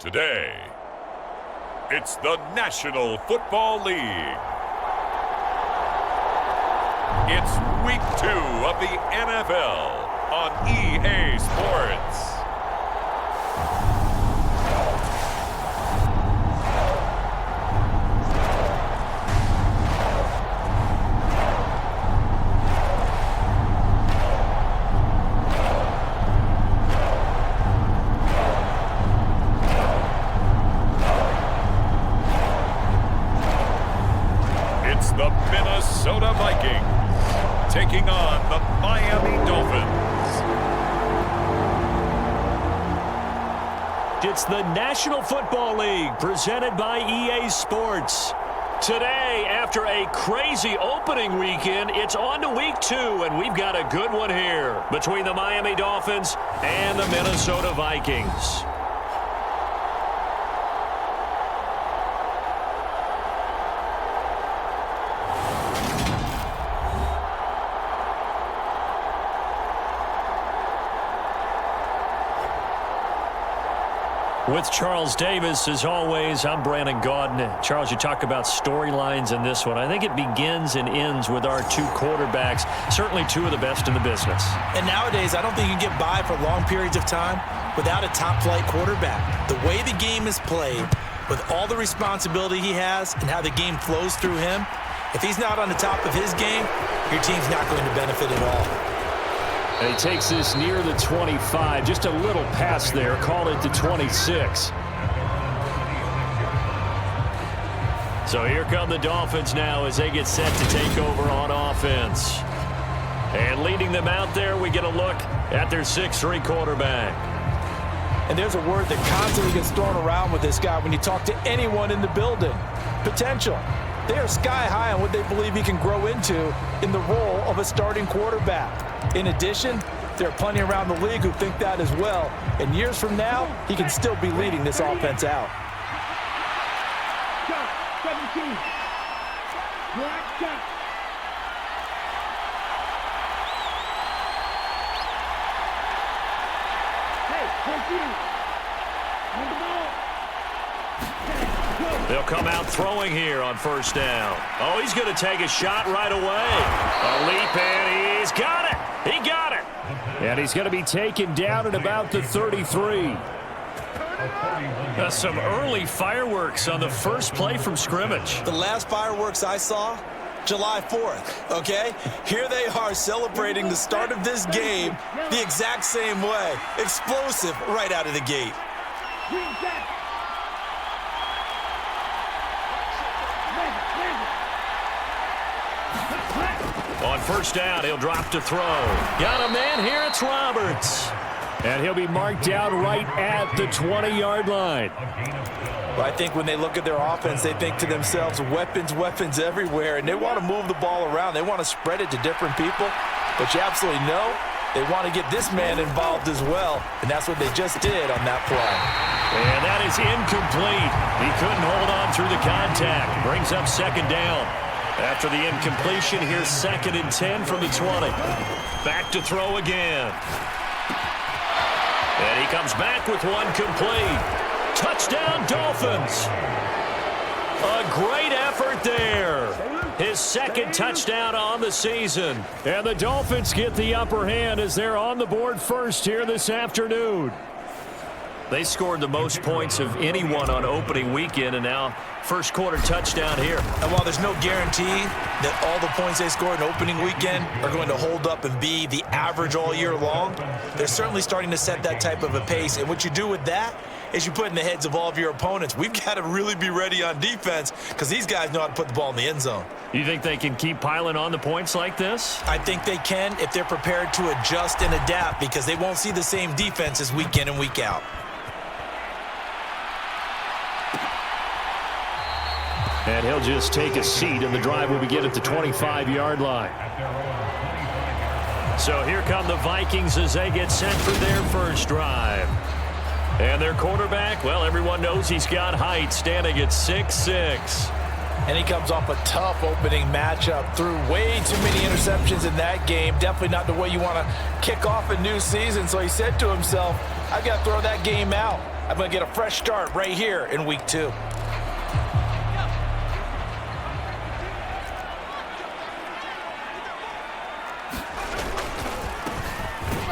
Today, it's the National Football League. It's Week 2 of the NFL on EA Sports. The Minnesota Vikings taking on the Miami Dolphins. It's the National Football League presented by EA Sports. Today, after a crazy opening weekend, it's on to Week 2, and we've got a good one here between the Miami Dolphins and the Minnesota Vikings. With Charles Davis, as always, I'm Brandon Gaudin. Charles, you talk about storylines in this one. I think it begins and ends with our two quarterbacks, certainly two of the best in the business. And nowadays, I don't think you can get by for long periods of time without a top-flight quarterback. The way the game is played, with all the responsibility he has and how the game flows through him, if he's not on the top of his game, your team's not going to benefit at all. And he takes this near the 25. Just a little pass there. Call it the 26. So here come the Dolphins now as they get set to take over on offense. And leading them out there, we get a look at their 6'3" quarterback. And there's a word that constantly gets thrown around with this guy when you talk to anyone in the building. Potential. They are sky high on what they believe he can grow into in the role of a starting quarterback. In addition, there are plenty around the league who think that as well. And years from now, he can still be leading this offense out. Shot, 17. Black shot. Hey, 14. On the ball. They'll come out throwing here on first down. Oh, he's going to take a shot right away. A leap, and he's got it. He got it. And he's going to be taken down at about the 33. Some early fireworks on the first play from scrimmage. The last fireworks I saw, July 4th, okay? Here they are celebrating the start of this game the exact same way. Explosive right out of the gate. On first down, he'll drop to throw. Got a man here, it's Roberts. And he'll be marked out right at the 20-yard line. Well, I think when they look at their offense, they think to themselves, weapons, weapons everywhere, and they want to move the ball around. They want to spread it to different people. But you absolutely know they want to get this man involved as well, and that's what they just did on that play. And that is incomplete. He couldn't hold on through the contact. Brings up second down. After the incompletion, here's 2nd and 10 from the 20. Back to throw again. And he comes back with one complete. Touchdown, Dolphins. A great effort there. His 2nd touchdown on the season. And the Dolphins get the upper hand as they're on the board first here this afternoon. They scored the most points of anyone on opening weekend, and now first quarter touchdown here. And while there's no guarantee that all the points they scored in opening weekend are going to hold up and be the average all year long, they're certainly starting to set that type of a pace. And what you do with that is you put in the heads of all of your opponents, we've got to really be ready on defense because these guys know how to put the ball in the end zone. You think they can keep piling on the points like this? I think they can if they're prepared to adjust and adapt because they won't see the same defenses week in and week out. And he'll just take a seat, and the drive will begin at the 25-yard line. So here come the Vikings as they get set for their first drive. And their quarterback, well, everyone knows he's got height, standing at 6'6". And he comes off a tough opening matchup, threw way too many interceptions in that game. Definitely not the way you want to kick off a new season. So he said to himself, I've got to throw that game out. I'm going to get a fresh start right here in week 2.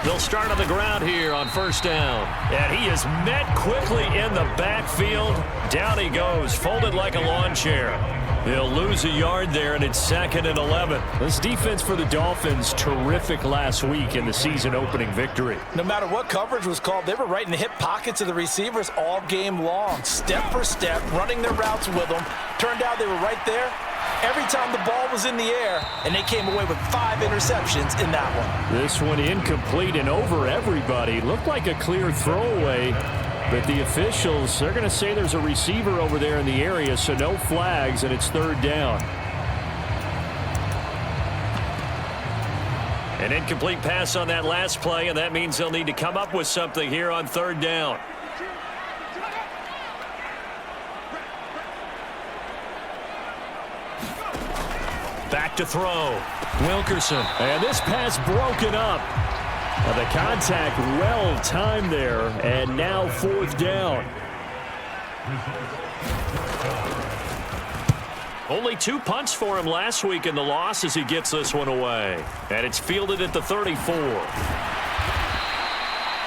They'll start on the ground here on first down. And he is met quickly in the backfield. Down he goes, folded like a lawn chair. They'll lose a yard there, and it's 2nd and 11. This defense for the Dolphins, terrific last week in the season-opening victory. No matter what coverage was called, they were right in the hip pockets of the receivers all game long, step for step, running their routes with them. Turned out they were right there every time the ball was in the air, and they came away with 5 interceptions in that one. This one incomplete and over everybody. Looked like a clear throwaway. But the officials, they're going to say there's a receiver over there in the area, so no flags, and it's 3rd down. An incomplete pass on that last play, and that means they'll need to come up with something here on 3rd down. Back to throw. Wilkerson. And this pass broken up. The contact well timed there, and now 4th down. Only 2 punts for him last week in the loss as he gets this one away. And it's fielded at the 34.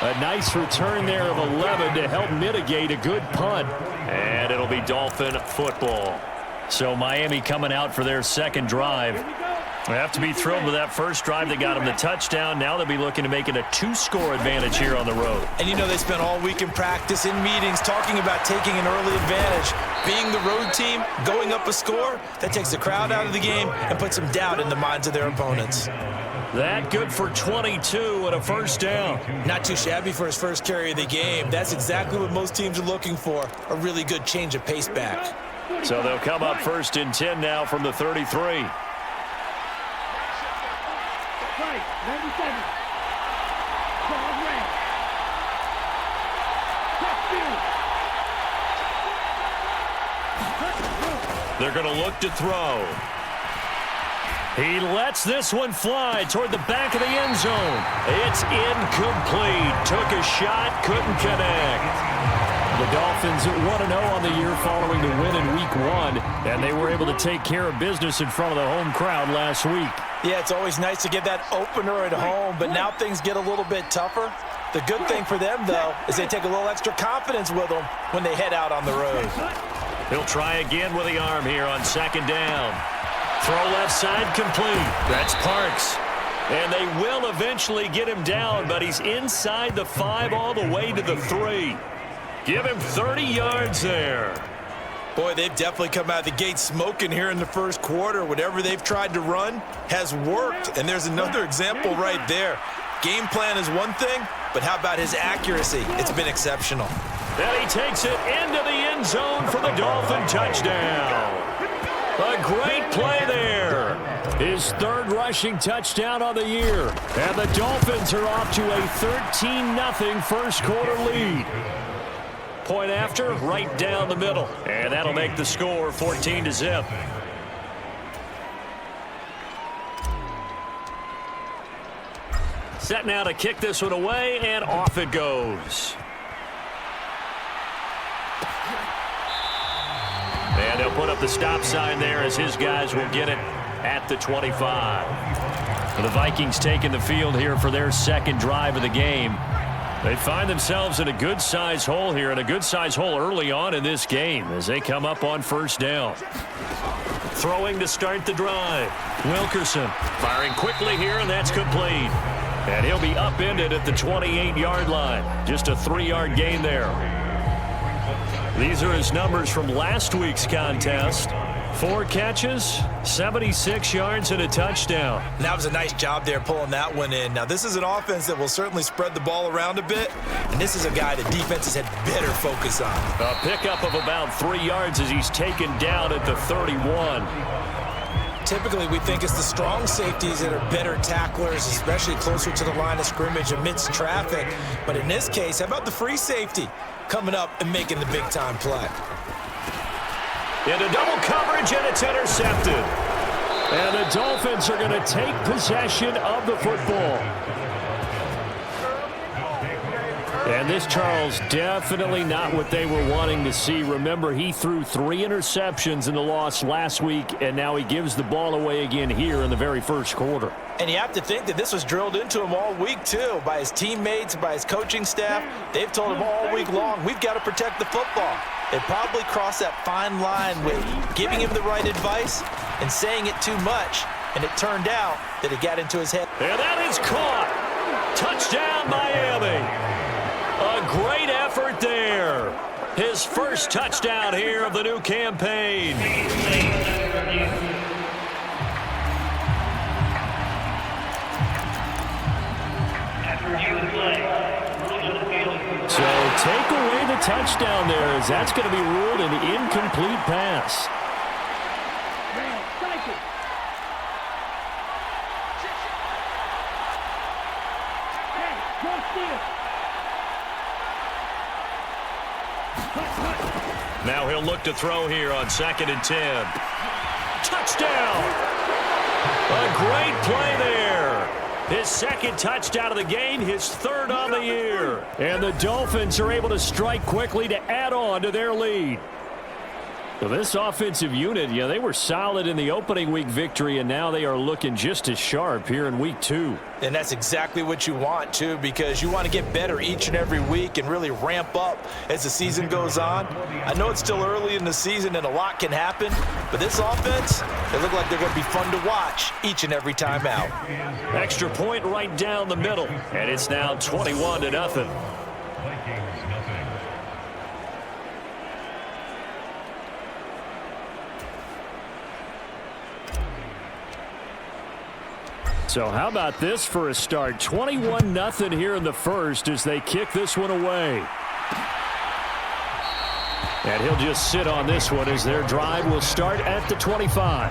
A nice return there of 11 to help mitigate a good punt. And it'll be Dolphin football. So Miami coming out for their 2nd drive. They have to be thrilled with that first drive that got them the touchdown. Now they'll be looking to make it a 2-score advantage here on the road. And you know they spent all week in practice, in meetings, talking about taking an early advantage. Being the road team, going up a score, that takes the crowd out of the game and puts some doubt in the minds of their opponents. That good for 22 and a 1st down. Not too shabby for his first carry of the game. That's exactly what most teams are looking for, a really good change of pace back. So they'll come up 1st and 10 now from the 33. Right, 97. Ball red. Touchdown. They're going to look to throw. He lets this one fly toward the back of the end zone. It's incomplete. Took a shot, couldn't connect. The Dolphins 1-0 on the year following the win in Week 1, and they were able to take care of business in front of the home crowd last week. Yeah, it's always nice to get that opener at home, but now things get a little bit tougher. The good thing for them, though, is they take a little extra confidence with them when they head out on the road. He'll try again with the arm here on 2nd down. Throw left side complete. That's Parks. And they will eventually get him down, but he's inside the 5 all the way to the 3. Give him 30 yards there. Boy, they've definitely come out of the gate smoking here in the first quarter. Whatever they've tried to run has worked, and there's another example right there. Game plan is one thing, but how about his accuracy? It's been exceptional. And he takes it into the end zone for the Dolphin touchdown. A great play there. His 3rd rushing touchdown on the year. And the Dolphins are off to a 13-0 first quarter lead. Point after, right down the middle. And that'll make the score 14-0. Set now to kick this one away, and off it goes. And they'll put up the stop sign there as his guys will get it at the 25. The Vikings taking the field here for their 2nd drive of the game. They find themselves in a good-sized hole here, and a good-sized hole early on in this game as they come up on 1st down. Throwing to start the drive. Wilkerson firing quickly here, and that's complete. And he'll be upended at the 28-yard line. Just a 3-yard gain there. These are his numbers from last week's contest. 4 catches, 76 yards, and a touchdown. That was a nice job there pulling that one in. Now, this is an offense that will certainly spread the ball around a bit, and this is a guy the defenses had better focus on. A pickup of about 3 yards as he's taken down at the 31. Typically, we think it's the strong safeties that are better tacklers, especially closer to the line of scrimmage amidst traffic. But in this case, how about the free safety coming up and making the big-time play? Into double coverage, and it's intercepted. And the Dolphins are going to take possession of the football. And this, Charles, definitely not what they were wanting to see. Remember, he threw 3 interceptions in the loss last week, and now he gives the ball away again here in the very first quarter. And you have to think that this was drilled into him all week, too, by his teammates, by his coaching staff. They've told him all week long, we've got to protect the football. They probably crossed that fine line with giving him the right advice and saying it too much, and it turned out that it got into his head. And that is caught. Touchdown, Miami. A great effort there. His first touchdown here of the new campaign. So take away the touchdown there, as that's going to be ruled an incomplete pass. Now he'll look to throw here on 2nd and 10. Touchdown! A great play there. His second touchdown of the game, his 3rd on the year. And the Dolphins are able to strike quickly to add on to their lead. So this offensive unit, they were solid in the opening week victory, and now they are looking just as sharp here in week 2. And that's exactly what you want, too, because you want to get better each and every week and really ramp up as the season goes on. I know it's still early in the season and a lot can happen, but this offense, they look like they're going to be fun to watch each and every time out. Extra point right down the middle, and it's now 21-0. So how about this for a start? 21-0 here in the first as they kick this one away. And he'll just sit on this one as their drive will start at the 25.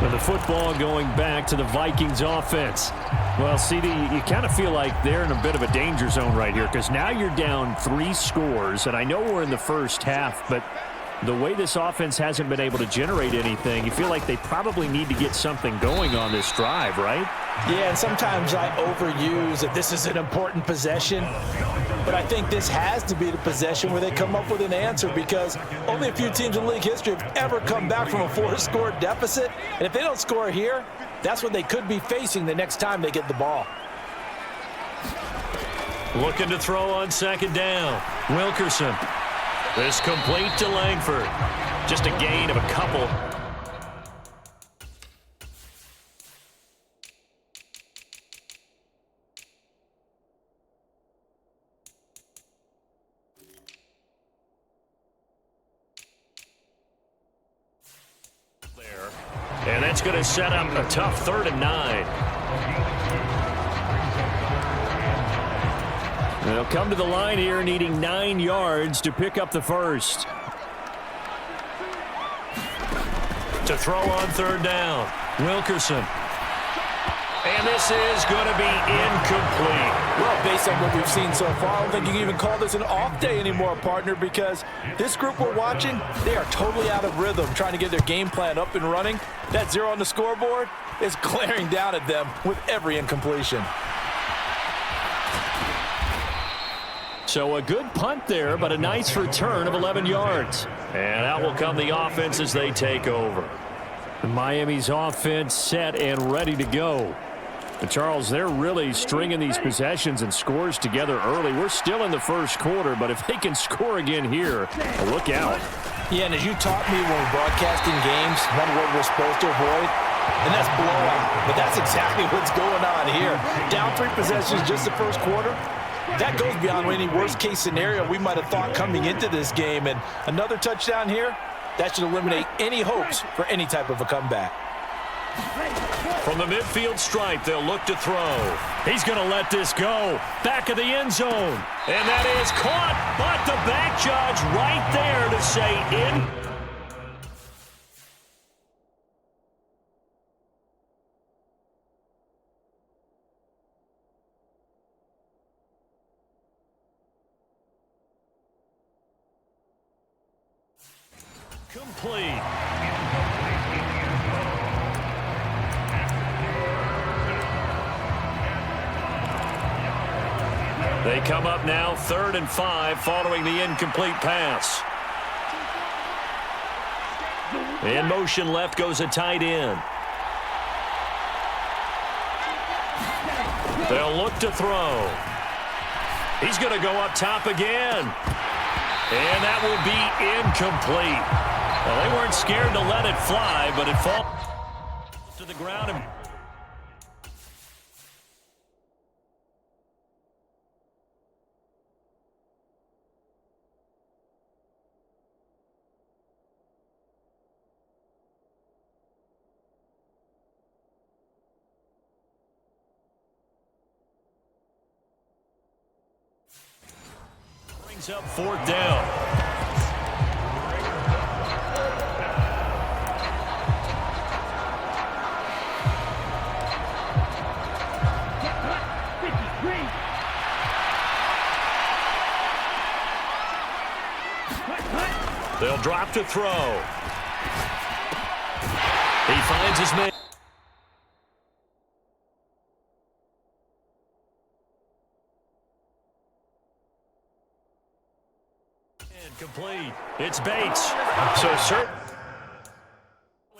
With the football going back to the Vikings offense. Well, CD, you kind of feel like they're in a bit of a danger zone right here because now you're down 3 scores. And I know we're in the first half, but the way this offense hasn't been able to generate anything, you feel like they probably need to get something going on this drive, right? Yeah, and sometimes I overuse that this is an important possession, but I think this has to be the possession where they come up with an answer because only a few teams in league history have ever come back from a 4-score deficit, and if they don't score here, that's what they could be facing the next time they get the ball. Looking to throw on 2nd down. Wilkerson. This complete to Langford. Just a gain of a couple. There. And that's going to set up a tough 3rd and 9. They'll come to the line here needing 9 yards to pick up the first. To throw on 3rd down. Wilkerson. And this is going to be incomplete. Well, based on what we've seen so far, I don't think you can even call this an off day anymore, partner, because this group we're watching, they are totally out of rhythm trying to get their game plan up and running. That 0 on the scoreboard is glaring down at them with every incompletion. So a good punt there, but a nice return of 11 yards. And out will come the offense as they take over. Miami's offense set and ready to go. But Charles, they're really stringing these possessions and scores together early. We're still in the first quarter, but if they can score again here, look out. Yeah, and as you taught me when we're broadcasting games, one word we're supposed to avoid, and that's blowout. But that's exactly what's going on here. Down 3 possessions just the first quarter. That goes beyond any worst-case scenario we might have thought coming into this game. And another touchdown here, that should eliminate any hopes for any type of a comeback. From the midfield stripe, they'll look to throw. He's going to let this go. Back of the end zone. And that is caught, but the back judge right there to say in. Complete. They come up now 3rd and 5 following the incomplete pass. In motion left goes a tight end. They'll look to throw. He's going to go up top again. And that will be incomplete. Well, they weren't scared to let it fly, but it falls to the ground. And brings up 4th down. They'll drop to throw. He finds his man. Complete. It's Bates. So certainly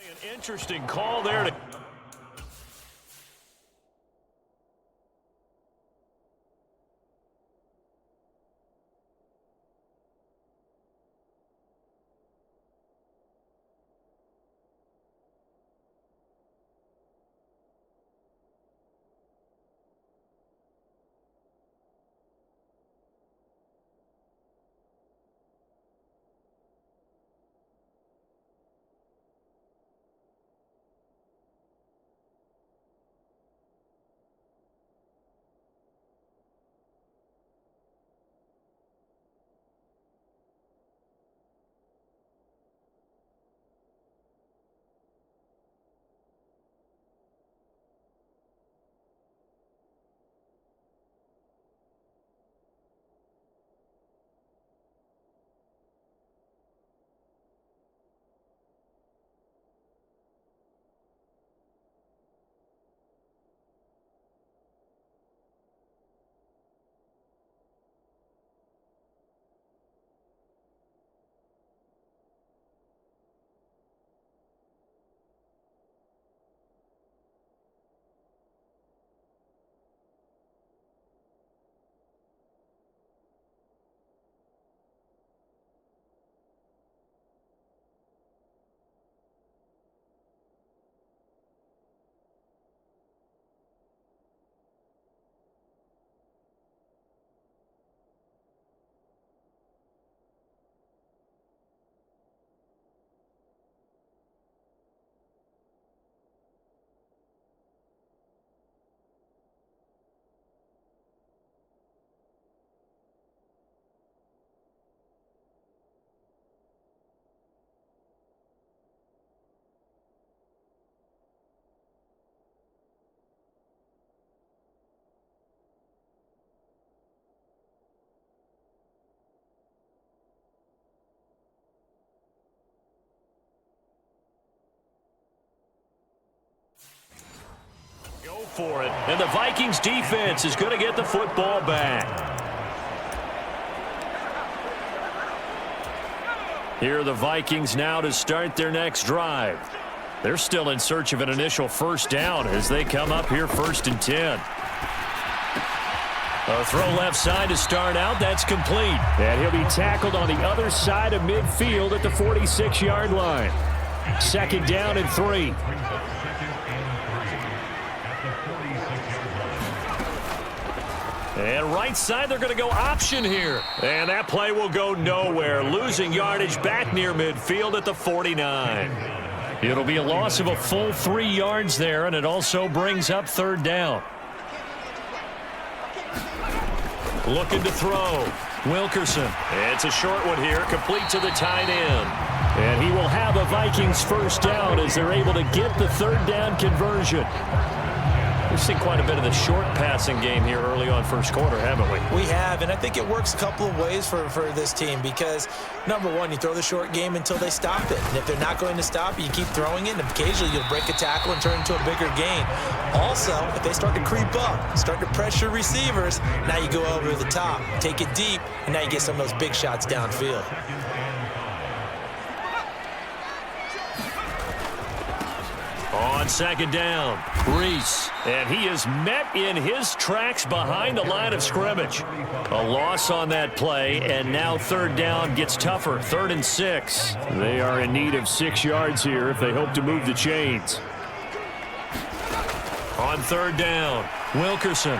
an interesting call there to for it. And the Vikings defense is going to get the football back. Here are the Vikings now to start their next drive. They're still in search of an initial 1st down as they come up here 1st and 10. A throw left side to start out. That's complete. And he'll be tackled on the other side of midfield at the 46-yard line. 2nd down and 3. And right side, they're going to go option here. And that play will go nowhere. Losing yardage back near midfield at the 49. It'll be a loss of a full 3 yards there, and it also brings up 3rd down. Looking to throw. Wilkerson. It's a short one here, complete to the tight end. And he will have a Vikings 1st down as they're able to get the 3rd down conversion. We've seen quite a bit of the short passing game here early on first quarter, haven't we? We have, and I think it works a couple of ways for this team because, number one, you throw the short game until they stop it. And if they're not going to stop it, you keep throwing it, and occasionally you'll break a tackle and turn it into a bigger gain. Also, if they start to creep up, start to pressure receivers, now you go over the top, take it deep, and now you get some of those big shots downfield. On second down, Reese, and he is met in his tracks behind the line of scrimmage. A loss on that play, and now third down gets tougher, 3rd and 6. They are in need of 6 yards here if they hope to move the chains. On third down, Wilkerson.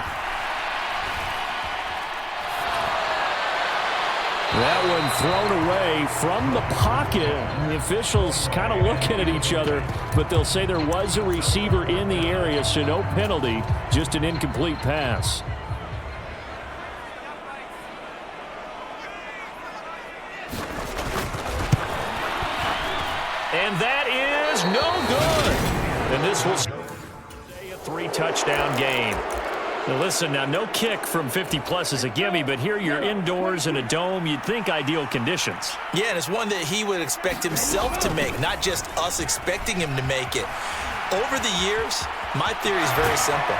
That one thrown away from the pocket. The officials kind of looking at each other, but they'll say there was a receiver in the area, so no penalty, just an incomplete pass. And that is no good. And this will stay a 3-touchdown game. Now listen, now no kick from 50-plus is a gimme, but here you're indoors in a dome. You'd think ideal conditions. Yeah, and it's one that he would expect himself to make, not just us expecting him to make it. Over the years, my theory is very simple.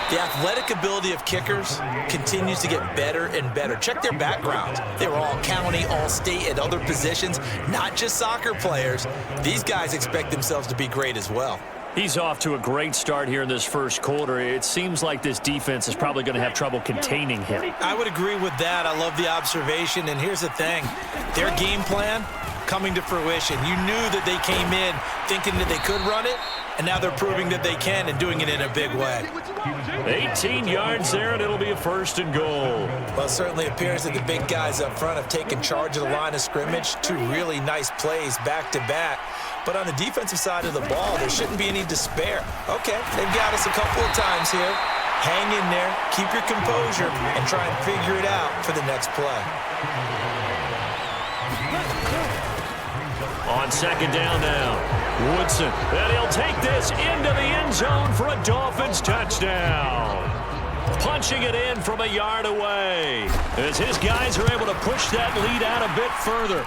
The athletic ability of kickers continues to get better and better. Check their backgrounds. They were all county, all state, at other positions, not just soccer players. These guys expect themselves to be great as well. He's off to a great start here in this first quarter. It seems like this defense is probably going to have trouble containing him. I would agree with that. I love the observation. And here's the thing. Their game plan coming to fruition. You knew that they came in thinking that they could run it, and now they're proving that they can and doing it in a big way. 18 yards there, and it'll be a 1st and goal. Well, it certainly appears that the big guys up front have taken charge of the line of scrimmage. 2 really nice plays back-to-back. But on the defensive side of the ball, there shouldn't be any despair. Okay, they've got us a couple of times here. Hang in there, keep your composure, and try and figure it out for the next play. On second down now, Woodson. And he'll take this into the end zone for a Dolphins touchdown. Punching it in from a yard away as his guys are able to push that lead out a bit further.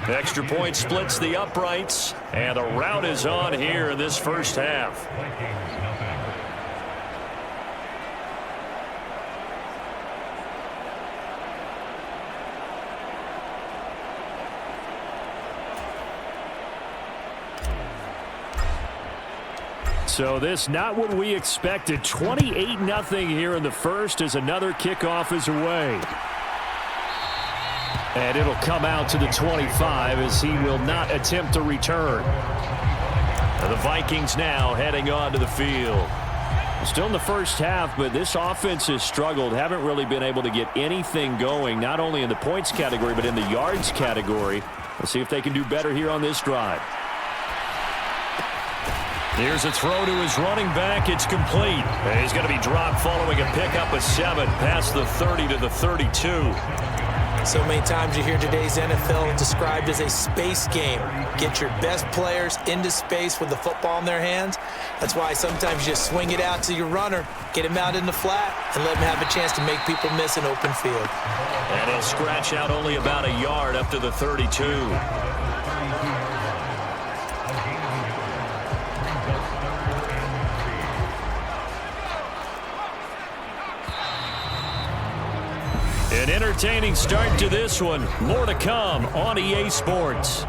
Extra point splits the uprights, and the rout is on here in this first half. So this not what we expected. 28-0 here in the first as another kickoff is away. And it'll come out to the 25 as he will not attempt to return. The Vikings now heading onto the field. Still in the first half, but this offense has struggled. Haven't really been able to get anything going, not only in the points category, but in the yards category. Let's see if they can do better here on this drive. Here's a throw to his running back. It's complete. And he's going to be dropped following a pickup of 7 past the 30 to the 32. So many times you hear today's NFL described as a space game. Get your best players into space with the football in their hands. That's why sometimes you just swing it out to your runner, get him out in the flat, and let him have a chance to make people miss an open field. And he'll scratch out only about a yard up to the 32. An entertaining start to this one. More to come on EA Sports.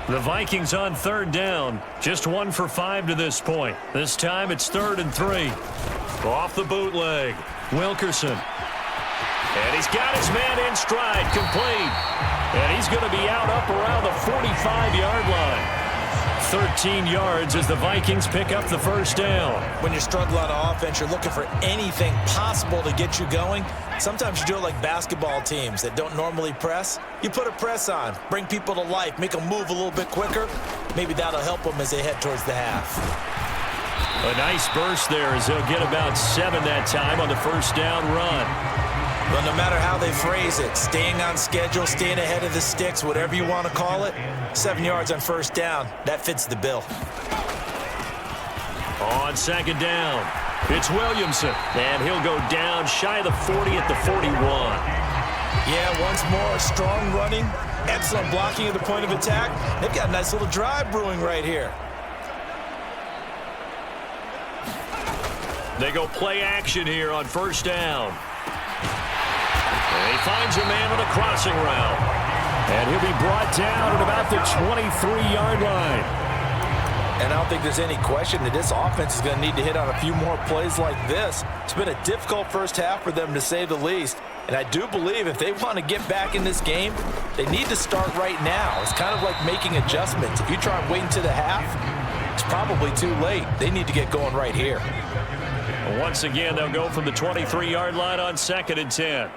The Vikings on third down. Just 1 for 5 to this point. This time it's 3rd and 3. Off the bootleg. Wilkerson. And he's got his man in stride. Complete. And he's going to be out up around the 45-yard line. 13 yards as the Vikings pick up the first down. When you're struggling on offense, you're looking for anything possible to get you going. Sometimes you do it like basketball teams that don't normally press. You put a press on, bring people to life, make them move a little bit quicker. Maybe that'll help them as they head towards the half. A nice burst there as they'll get about 7 that time on the first down run. Well, no matter how they phrase it, staying on schedule, staying ahead of the sticks, whatever you want to call it, 7 yards on first down, that fits the bill. On second down, it's Williamson, and he'll go down shy of the 40 at the 41. Yeah, once more, strong running, excellent blocking at the point of attack. They've got a nice little drive brewing right here. They go play action here on first down. And he finds a man on a crossing route. And he'll be brought down at about the 23-yard line. And I don't think there's any question that this offense is going to need to hit on a few more plays like this. It's been a difficult first half for them, to say the least. And I do believe if they want to get back in this game, they need to start right now. It's kind of like making adjustments. If you try and wait until the half, it's probably too late. They need to get going right here. Once again, they'll go from the 23-yard line on 2nd and 10.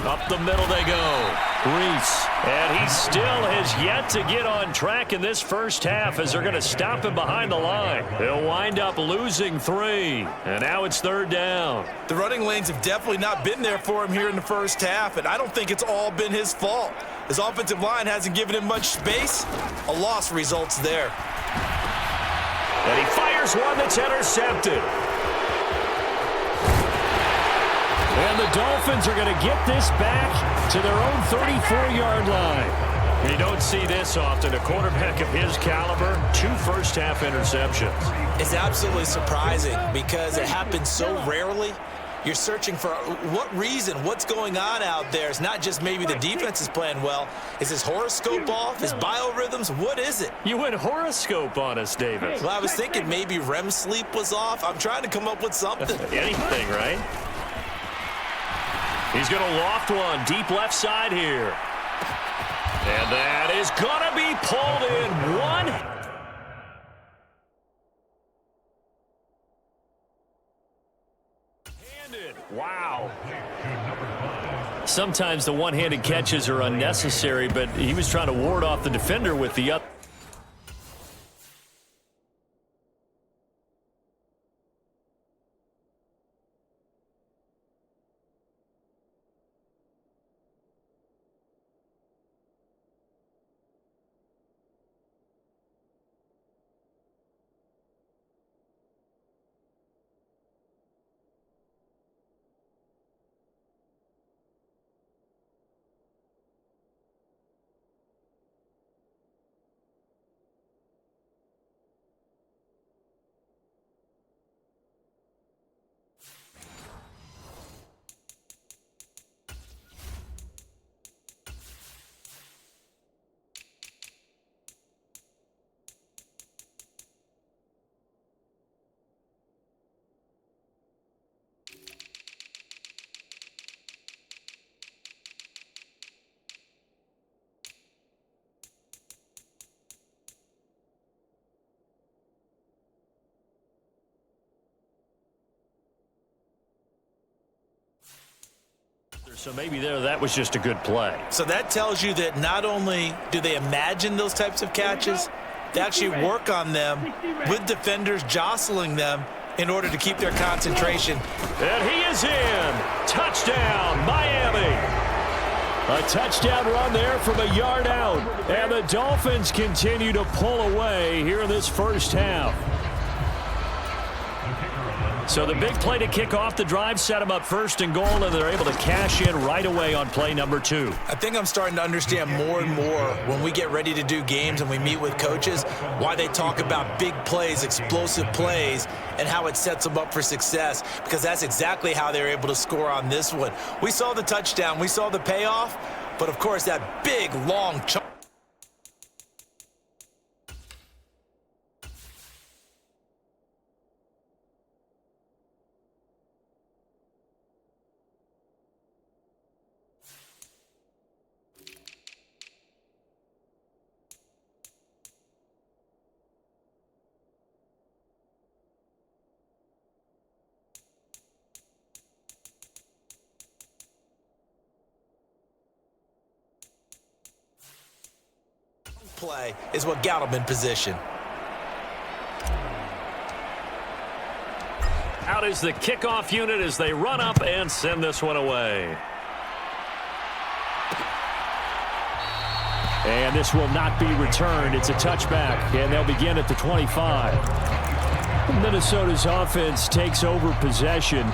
Up the middle they go. Reese. And he still has yet to get on track in this first half as they're going to stop him behind the line. They'll wind up losing 3. And now it's 3rd down. The running lanes have definitely not been there for him here in the first half, and I don't think it's all been his fault. His offensive line hasn't given him much space. A loss results there. And he fires one that's intercepted. And the Dolphins are going to get this back to their own 34-yard line. You don't see this often. A quarterback of his caliber, 2 first-half interceptions. It's absolutely surprising because it happens so rarely. You're searching for what reason, what's going on out there. It's not just maybe the defense is playing well. Is his horoscope off? His biorhythms? What is it? You went horoscope on us, David. Well, I was thinking maybe REM sleep was off. I'm trying to come up with something. Anything, right? He's going to loft one deep left side here. And that is going to be pulled in. 1. Wow. Sometimes the one-handed catches are unnecessary, but he was trying to ward off the defender with the up. So maybe that was just a good play. So that tells you that not only do they imagine those types of catches, they actually work on them with defenders jostling them in order to keep their concentration. And he is in. Touchdown, Miami. A touchdown run there from a yard out. And the Dolphins continue to pull away here in this first half. So the big play to kick off the drive set them up 1st and goal, and they're able to cash in right away on play number 2. I think I'm starting to understand more and more when we get ready to do games and we meet with coaches why they talk about big plays, explosive plays, and how it sets them up for success, because that's exactly how they're able to score on this one. We saw the touchdown. We saw the payoff, but, of course, that big, long chunk. Play is what got him in position. Out is the kickoff unit as they run up and send this one away. And this will not be returned. It's a touchback, and they'll begin at the 25. Minnesota's offense takes over possession.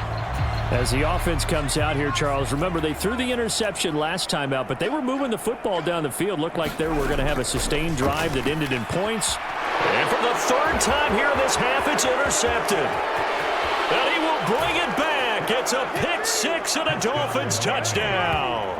As the offense comes out here, Charles, remember they threw the interception last time out, but they were moving the football down the field. Looked like they were going to have a sustained drive that ended in points. And for the third time here in this half, it's intercepted. And he will bring it back. It's a pick six and a Dolphins touchdown.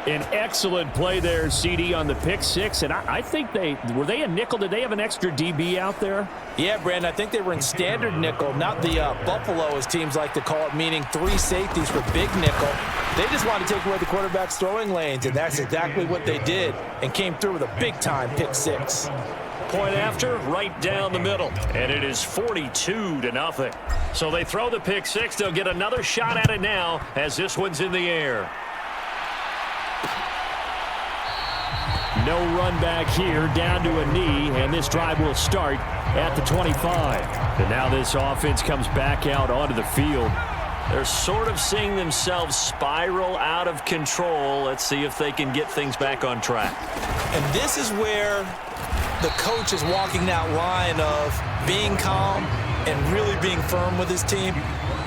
An excellent play there, CD, on the pick six. And I think were they a nickel? Did they have an extra DB out there? Yeah, Brandon, I think they were in standard nickel, not the Buffalo, as teams like to call it, meaning 3 safeties for big nickel. They just wanted to take away the quarterback's throwing lanes, and that's exactly what they did, and came through with a big-time pick six. Point after, right down the middle, and it is 42-0. So they throw the pick six. They'll get another shot at it now as this one's in the air. No run back here, down to a knee, and this drive will start at the 25. And now this offense comes back out onto the field. They're sort of seeing themselves spiral out of control. Let's see if they can get things back on track. And this is where the coach is walking that line of being calm and really being firm with his team.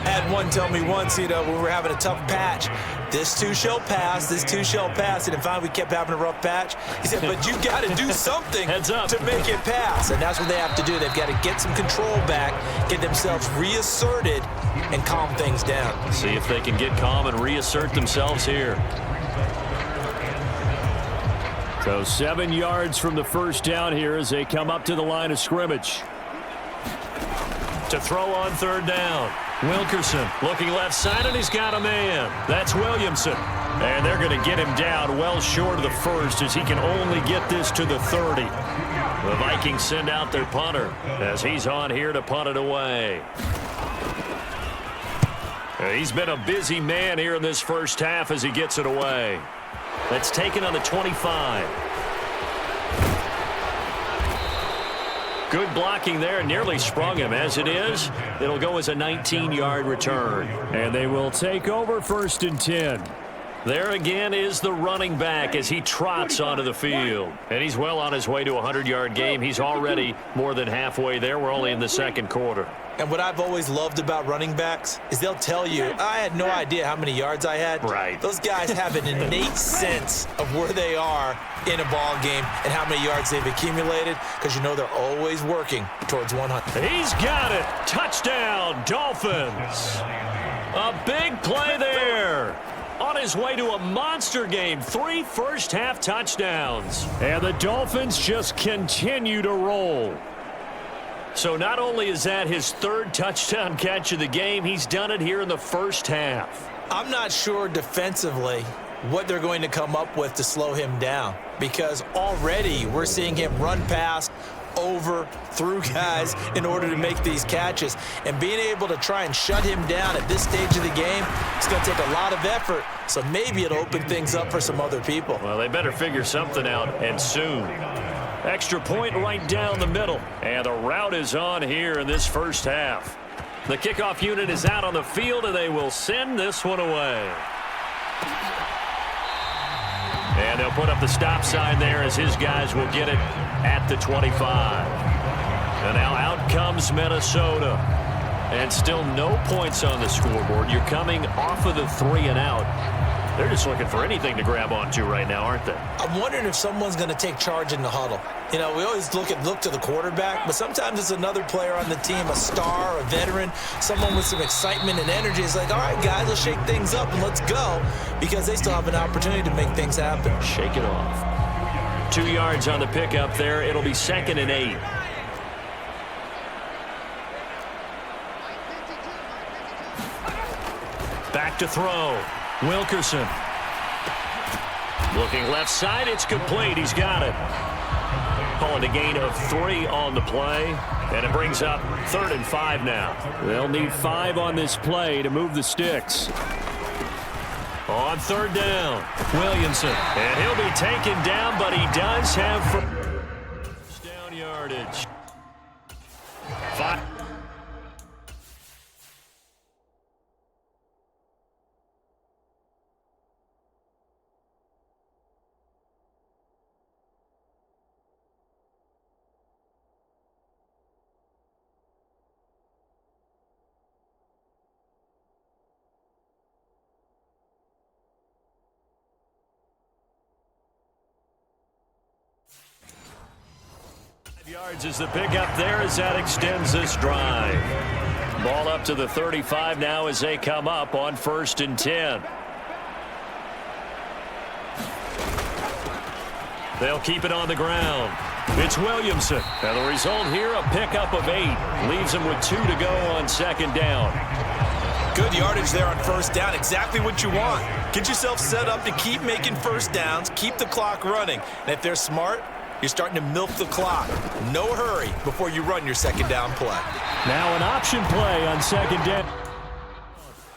I had one tell me once, when we were having a tough patch, this too shall pass, this too shall pass. And finally we kept having a rough patch. He said, but you got to do something to make it pass. And that's what they have to do. They've got to get some control back, get themselves reasserted, and calm things down. See if they can get calm and reassert themselves here. So 7 yards from the first down here as they come up to the line of scrimmage. To throw on third down. Wilkerson looking left side, and he's got a man. That's Williamson. And they're going to get him down well short of the first as he can only get this to the 30. The Vikings send out their punter as he's on here to punt it away. He's been a busy man here in this first half as he gets it away. That's taken on the 25. Good blocking there, nearly sprung him. As it is, it'll go as a 19-yard return. And they will take over 1st and 10. There again is the running back as he trots onto the field. And he's well on his way to a 100-yard game. He's already more than halfway there. We're only in the second quarter. And what I've always loved about running backs is they'll tell you, I had no idea how many yards I had. Right. Those guys have an innate sense of where they are in a ball game and how many yards they've accumulated, because they're always working towards 100. He's got it. Touchdown, Dolphins. A big play there. On his way to a monster game, 3 first-half touchdowns. And the Dolphins just continue to roll. So not only is that his 3rd touchdown catch of the game, he's done it here in the first half. I'm not sure defensively what they're going to come up with to slow him down, because already we're seeing him run past, over, through guys in order to make these catches. And being able to try and shut him down at this stage of the game, it's going to take a lot of effort. So maybe it'll open things up for some other people. Well, they better figure something out, and soon. Extra point right down the middle. And the route is on here in this first half. The kickoff unit is out on the field, and they will send this one away. And they'll put up the stop sign there as his guys will get it at the 25. And now out comes Minnesota. And still no points on the scoreboard. You're coming off of the 3 and out. They're just looking for anything to grab onto right now, aren't they? I'm wondering if someone's going to take charge in the huddle. We always look to the quarterback, but sometimes it's another player on the team, a star, a veteran, someone with some excitement and energy. It's like, all right, guys, let's shake things up and let's go, because they still have an opportunity to make things happen. Shake it off. 2 yards on the pickup there. It'll be 2nd and 8. Back to throw. Wilkerson. Looking left side. It's complete. He's got it. Calling a gain of 3 on the play. And it brings up 3rd and 5 now. They'll need 5 on this play to move the sticks. On 3rd down, Williamson. And he'll be taken down, but he does have first down yardage. 5. Yards is the pickup there as that extends this drive. Ball up to the 35 now as they come up on 1st and 10. They'll keep it on the ground. It's Williamson. And the result here, a pickup of 8. Leaves him with 2 to go on 2nd down. Good yardage there on 1st down. Exactly what you want. Get yourself set up to keep making 1st downs, keep the clock running. And if they're smart, you're starting to milk the clock. No hurry before you run your 2nd down play. Now an option play on 2nd down.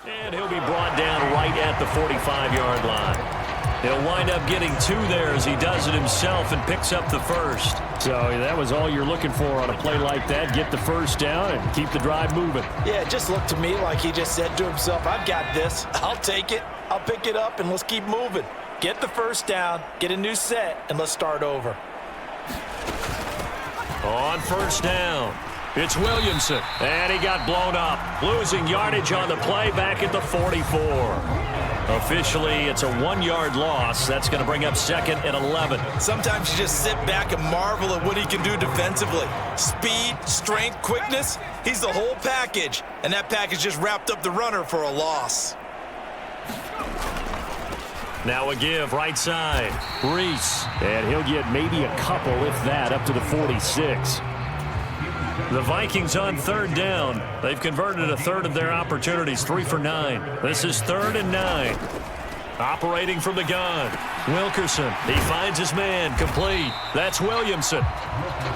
And he'll be brought down right at the 45-yard line. He'll wind up getting 2 there as he does it himself and picks up the 1st. So that was all you're looking for on a play like that. Get the 1st down and keep the drive moving. Yeah, it just looked to me like he just said to himself, I've got this. I'll take it. I'll pick it up, and let's keep moving. Get the 1st down, get a new set, and let's start over. On 1st down, it's Williamson. And he got blown up. Losing yardage on the play back at the 44. Officially, it's a 1-yard loss. That's going to bring up 2nd and 11. Sometimes you just sit back and marvel at what he can do defensively. Speed, strength, quickness, he's the whole package. And that package just wrapped up the runner for a loss. Now a give, right side. Reese. And he'll get maybe a couple, if that, up to the 46. The Vikings on 3rd down. They've converted a 1/3 of their opportunities, 3 for 9. This is 3rd and 9. Operating from the gun. Wilkerson. He finds his man. Complete. That's Williamson.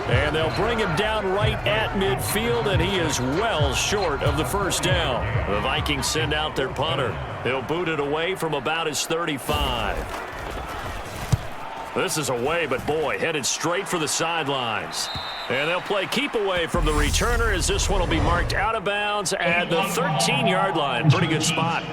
And they'll bring him down right at midfield, and he is well short of the 1st down. The Vikings send out their punter. He'll boot it away from about his 35. This is away, but boy, headed straight for the sidelines. And they'll play keep away from the returner as this one will be marked out of bounds at the 13-yard line. Pretty good spot.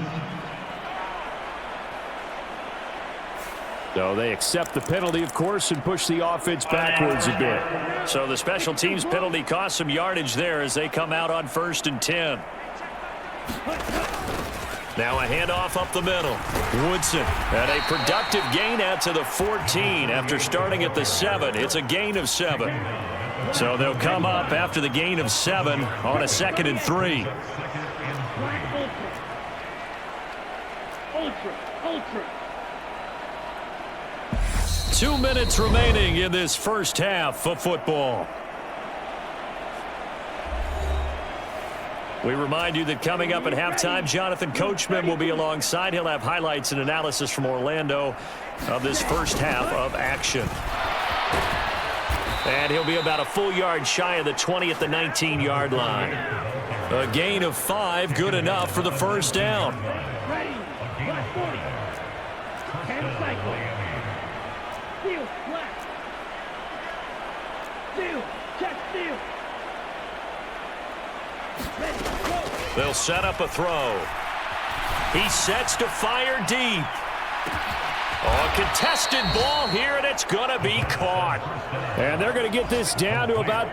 So they accept the penalty, of course, and push the offense backwards a bit. So the special teams penalty cost some yardage there as they come out on 1st and 10. Now a handoff up the middle. Woodson, and a productive gain out to the 14 after starting at the 7. It's a gain of 7. So they'll come up after the gain of 7 on a 2nd and 3. Ultra. 2 minutes remaining in this 1st half of football. We remind you that coming up at halftime, Jonathan Coachman will be alongside. He'll have highlights and analysis from Orlando of this 1st half of action. And he'll be about a full yard shy of the 20 at the 19-yard line. A gain of 5, good enough for the 1st down. Ready. Black 40. Hand cycle. Steal. Black. Steal. Check steal. Ready. Go. They'll set up a throw. He sets to fire deep. Oh, a contested ball here, and it's going to be caught. And they're going to get this down to about...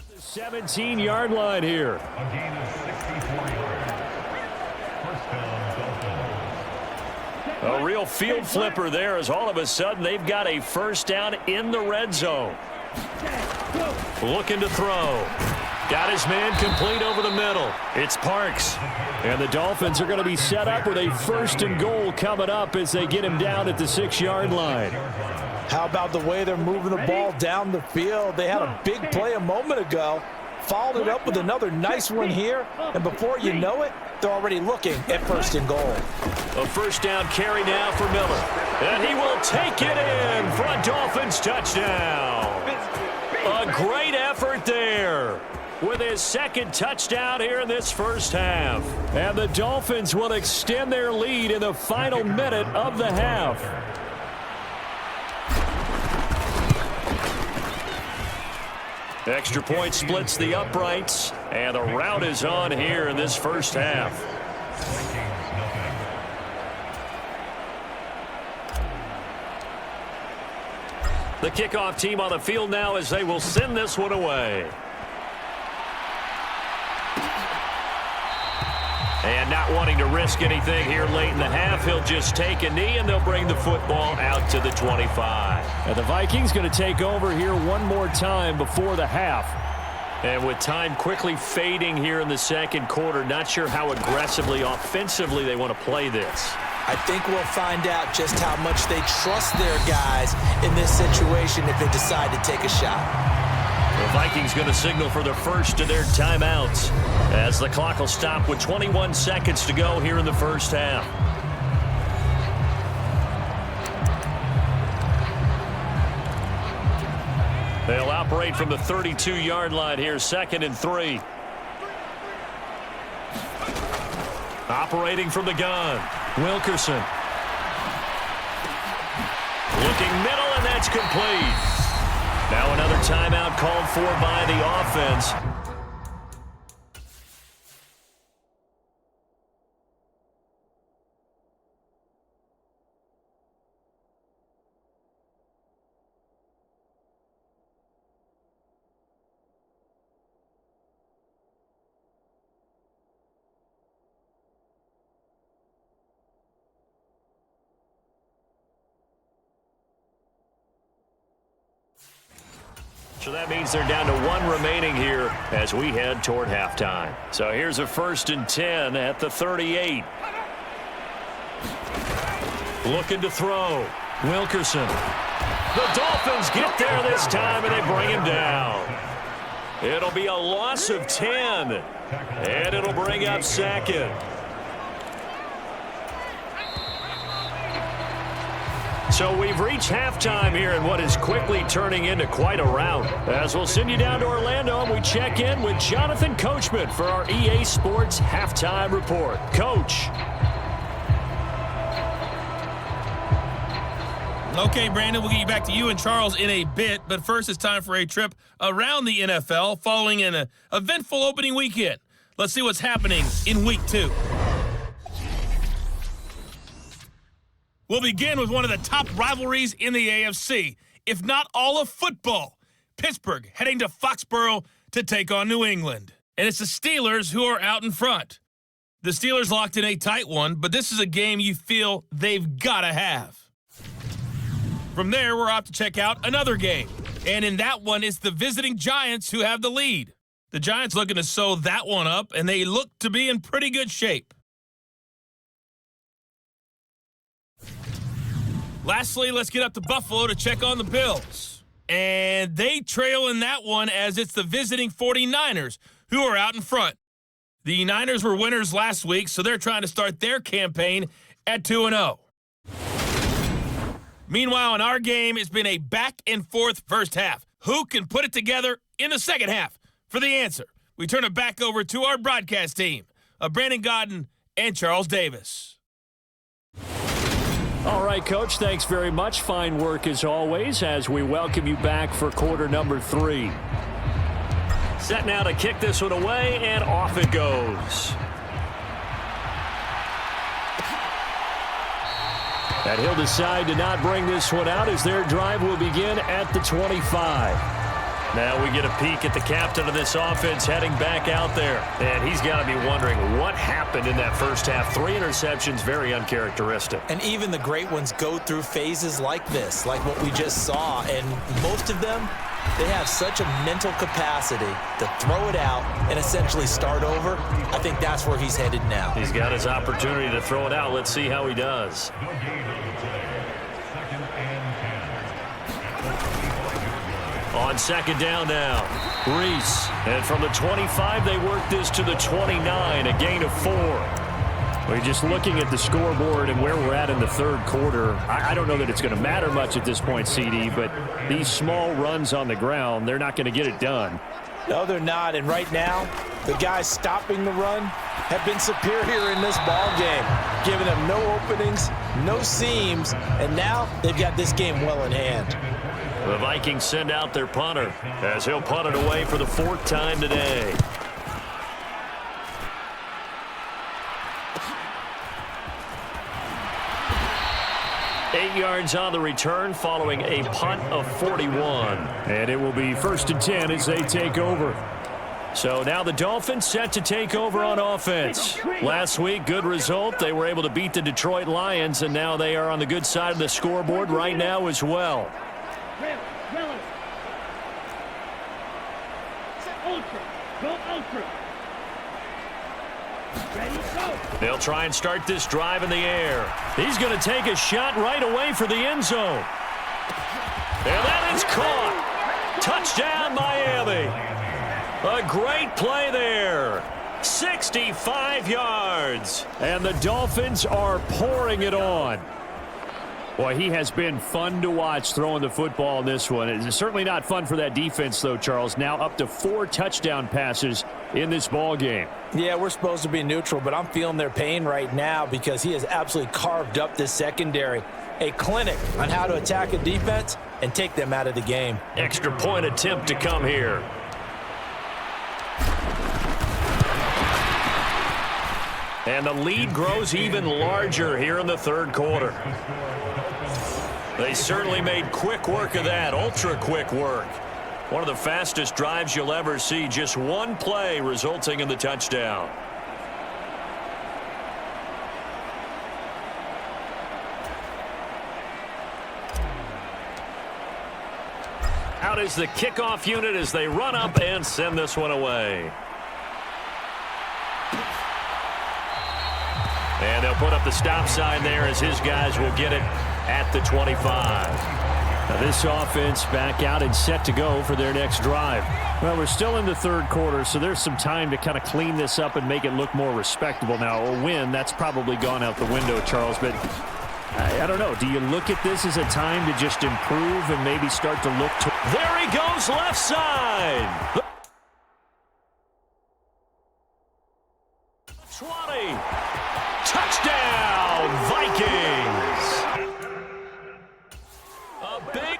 The 17-yard line here. A gain of 64 yards. 1st down, Dolphins. A real field flipper there as all of a sudden they've got a 1st down in the red zone. Looking to throw. Got his man complete over the middle. It's Parks. And the Dolphins are going to be set up with a 1st and goal coming up as they get him down at the 6-yard line. How about the way they're moving the ball down the field? They had a big play a moment ago. Followed it up with another nice one here. And before you know it, they're already looking at 1st and goal. A 1st down carry now for Miller. And he will take it in for a Dolphins touchdown. A great effort there with his 2nd touchdown here in this 1st half. And the Dolphins will extend their lead in the final minute of the half. Extra point splits the uprights, and the route is on here in this 1st half. The kickoff team on the field now as they will send this one away. And not wanting to risk anything here late in the half, he'll just take a knee, and they'll bring the football out to the 25. And the Vikings going to take over here one more time before the half. And with time quickly fading here in the 2nd quarter, not sure how aggressively, offensively they want to play this. I think we'll find out just how much they trust their guys in this situation if they decide to take a shot. The Vikings going to signal for their first of their timeouts as the clock will stop with 21 seconds to go here in the 1st half. They'll operate from the 32-yard line here, 2nd and 3. Operating from the gun, Wilkerson. Looking middle, and that's complete. Now another timeout called for by the offense. So that means they're down to 1 remaining here as we head toward halftime. So here's a 1st and 10 at the 38. Looking to throw. Wilkerson. The Dolphins get there this time, and they bring him down. It'll be a loss of 10, and it'll bring up 2nd. So we've reached halftime here in what is quickly turning into quite a rout. As we'll send you down to Orlando, and we check in with Jonathan Coachman for our EA Sports Halftime Report. Coach. Okay, Brandon, we'll get you back to you and Charles in a bit, but first it's time for a trip around the NFL following an eventful opening weekend. Let's see what's happening in Week 2. We'll begin with one of the top rivalries in the AFC, if not all of football. Pittsburgh heading to Foxborough to take on New England. And it's the Steelers who are out in front. The Steelers locked in a tight one, but this is a game you feel they've got to have. From there, we're off to check out another game. And in that one, it's the visiting Giants who have the lead. The Giants looking to sew that one up, and they look to be in pretty good shape. Lastly, let's get up to Buffalo to check on the Bills. And they trail in that one as it's the visiting 49ers who are out in front. The Niners were winners last week, so they're trying to start their campaign at 2-0. Meanwhile, in our game, it's been a back-and-forth first half. Who can put it together in the second half? For the answer, we turn it back over to our broadcast team of Brandon Godden and Charles Davis. All right, Coach, thanks very much. Fine work as always as we welcome you back for quarter number 3. Set now to kick this one away, and off it goes. And he'll decide to not bring this one out as their drive will begin at the 25. Now we get a peek at the captain of this offense heading back out there. And he's got to be wondering what happened in that first half. 3 interceptions, very uncharacteristic. And even the great ones go through phases like this, like what we just saw. And most of them They have such a mental capacity to throw it out and essentially start over. I think that's where he's headed now. He's got his opportunity to throw it out. Let's see how he does. On second down now, Reese. And from the 25, they work this to the 29, a gain of 4. We're just looking at the scoreboard and where we're at in the third quarter. I don't know that it's going to matter much at this point, CD, but these small runs on the ground, they're not going to get it done. No, they're not. And right now, the guys stopping the run have been superior in this ball game, giving them no openings, no seams, and now they've got this game well in hand. The Vikings send out their punter as he'll punt it away for the 4th time today. Eight yards on the return following a punt of 41. And it will be 1st and 10 as they take over. So now the Dolphins set to take over on offense. Last week, good result. They were able to beat the Detroit Lions, and now they are on the good side of the scoreboard right now as well. They'll try and start this drive in the air. He's going to take a shot right away for the end zone. And that is caught. Touchdown, Miami. A great play there. 65 yards. And the Dolphins are pouring it on. Boy, he has been fun to watch throwing the football in this one. It's certainly not fun for that defense, though, Charles. Now up to 4 touchdown passes in this ball game. Yeah, we're supposed to be neutral, but I'm feeling their pain right now because he has absolutely carved up this secondary. A clinic on how to attack a defense and take them out of the game. Extra point attempt to come here. And the lead grows even larger here in the third quarter. They certainly made quick work of that, ultra quick work. One of the fastest drives you'll ever see, just one play resulting in the touchdown. Out is the kickoff unit as they run up and send this one away. And they'll put up the stop sign there as his guys will get it at the 25. Now this offense back out and set to go for their next drive. Well, we're still in the third quarter, so there's some time to kind of clean this up and make it look more respectable. Now, a win, that's probably gone out the window, Charles, but I don't know. Do you look at this as a time to just improve and maybe start to look to... There he goes, left side! 20! Touchdown, Vikings! A big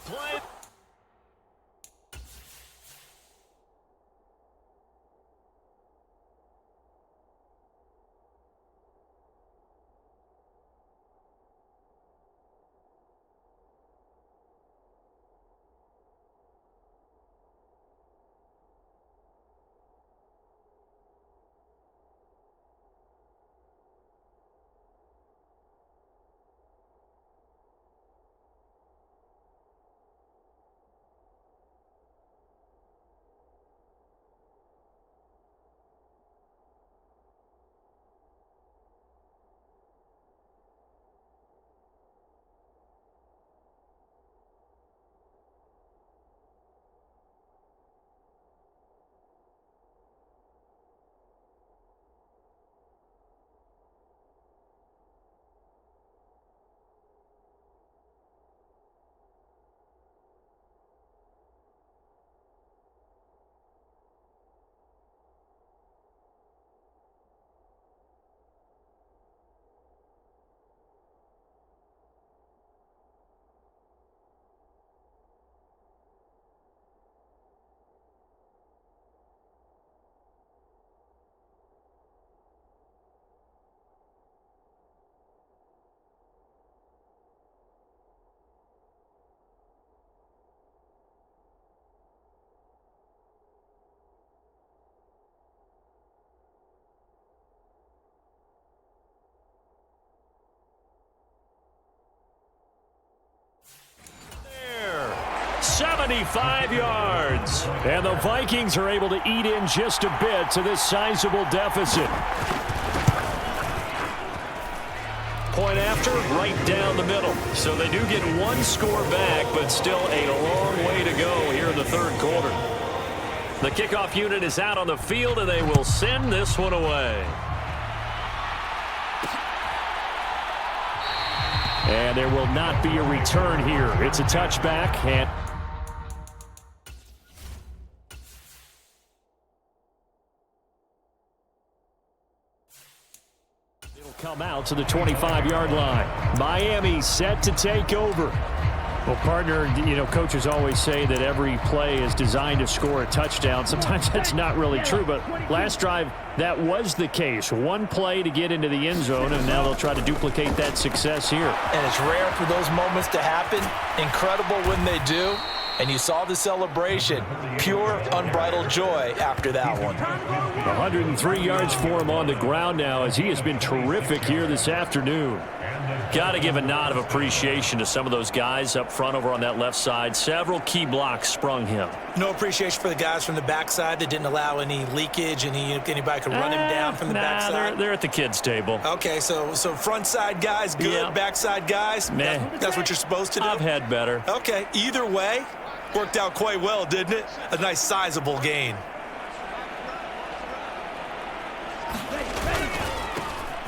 play. 75 yards. And the Vikings are able to eat in just a bit to this sizable deficit. Point after, right down the middle. So they do get one score back, but still a long way to go here in the third quarter. The kickoff unit is out on the field, and they will send this one away. And there will not be a return here. It's a touchback, and it'll come out to the 25-yard line. Miami set to take over. Well, partner, coaches always say that every play is designed to score a touchdown. Sometimes that's not really true, but last drive, that was the case. One play to get into the end zone, and now they'll try to duplicate that success here. And it's rare for those moments to happen. Incredible when they do. And you saw the celebration. Pure, unbridled joy after that one. 103 yards for him on the ground now as he has been terrific here this afternoon. Got to give a nod of appreciation to some of those guys up front over on that left side. Several key blocks sprung him. No appreciation for the guys from the backside that didn't allow any leakage, and anybody could run him down from the backside. They're at the kids' table. Okay, so front side guys good, yeah. Backside guys, that's what you're supposed to do? I've had better. Okay, either way, worked out quite well, didn't it? A nice sizable gain.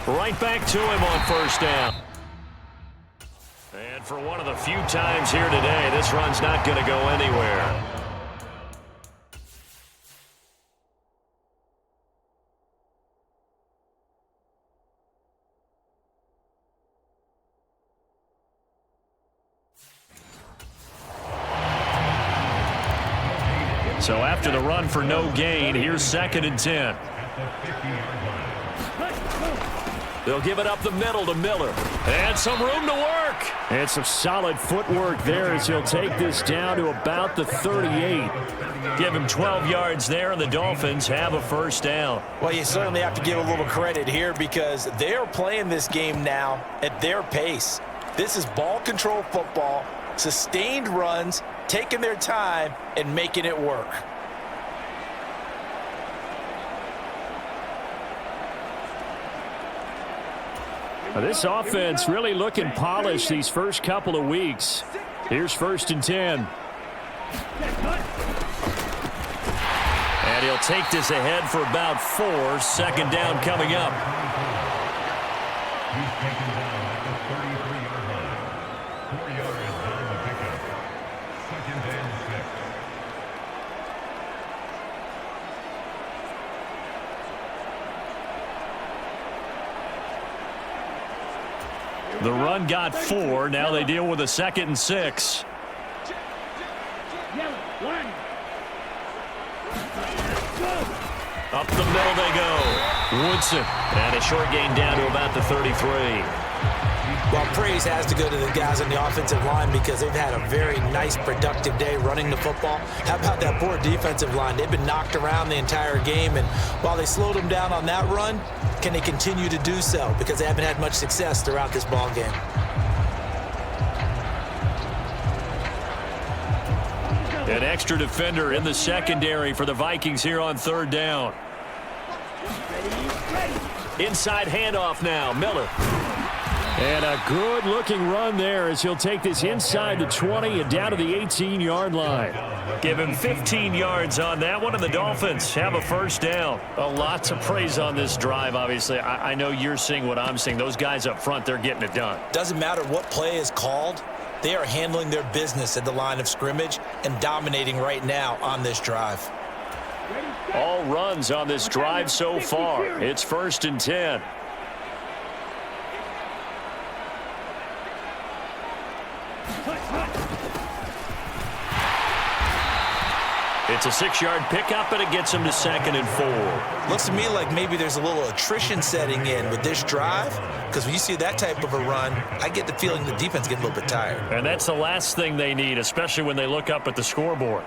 Right back to him on first down. And for one of the few times here today, this run's not going to go anywhere. So after the run for no gain, here's 2nd and 10. They'll give it up the middle to Miller. And some room to work. And some solid footwork there as he'll take this down to about the 38. Give him 12 yards there, and the Dolphins have a first down. Well, you certainly have to give a little credit here because they're playing this game now at their pace. This is ball control football, sustained runs, taking their time, and making it work. This offense really looking polished these first couple of weeks. Here's 1st and 10. And he'll take this ahead for about 4. 2nd down coming up. He's taken down at the 33-yard line. 4 yards on the pickup. 2nd and 6. The run got 4. Now they deal with a 2nd and 6. Up the middle they go. Woodson. And a short gain down to about the 33. Well, praise has to go to the guys on the offensive line because they've had a very nice, productive day running the football. How about that poor defensive line? They've been knocked around the entire game, and while they slowed them down on that run, can they continue to do so? Because they haven't had much success throughout this ball game. An extra defender in the secondary for the Vikings here on 3rd down. Inside handoff now, Miller. And a good-looking run there as he'll take this inside the 20 and down to the 18-yard line. Give him 15 yards on that one, and the Dolphins have a first down. A lot to praise on this drive, obviously. I know you're seeing what I'm seeing. Those guys up front, they're getting it done. Doesn't matter what play is called. They are handling their business at the line of scrimmage and dominating right now on this drive. All runs on this drive so far. It's 1st and 10. It's a 6-yard pickup, and it gets him to 2nd and 4. Looks to me like maybe there's a little attrition setting in with this drive, because when you see that type of a run, I get the feeling the defense gets a little bit tired. And that's the last thing they need, especially when they look up at the scoreboard.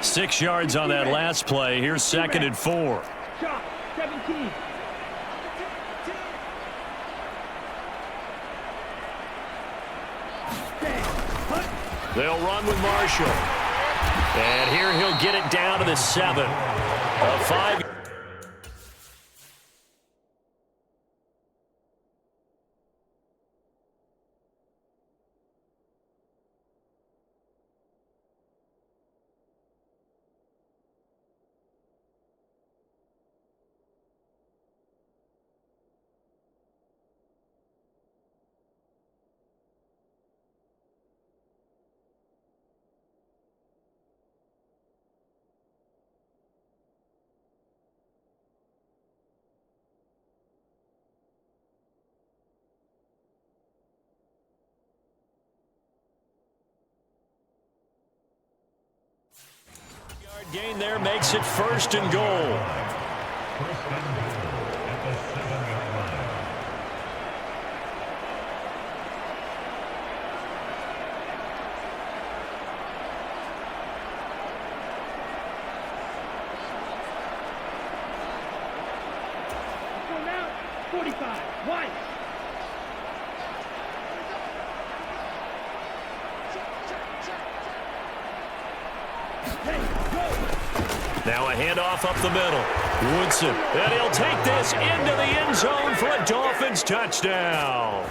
Six yards on that last play. Here's 2nd and 4. 17. They'll run with Marshall. And here he'll get it down to the 7. A 5. Gain there makes it 1st and goal. 1st and goal at the 7-yard line. Going out. 45. White. Now a handoff up the middle. Woodson, and he'll take this into the end zone for a Dolphins touchdown.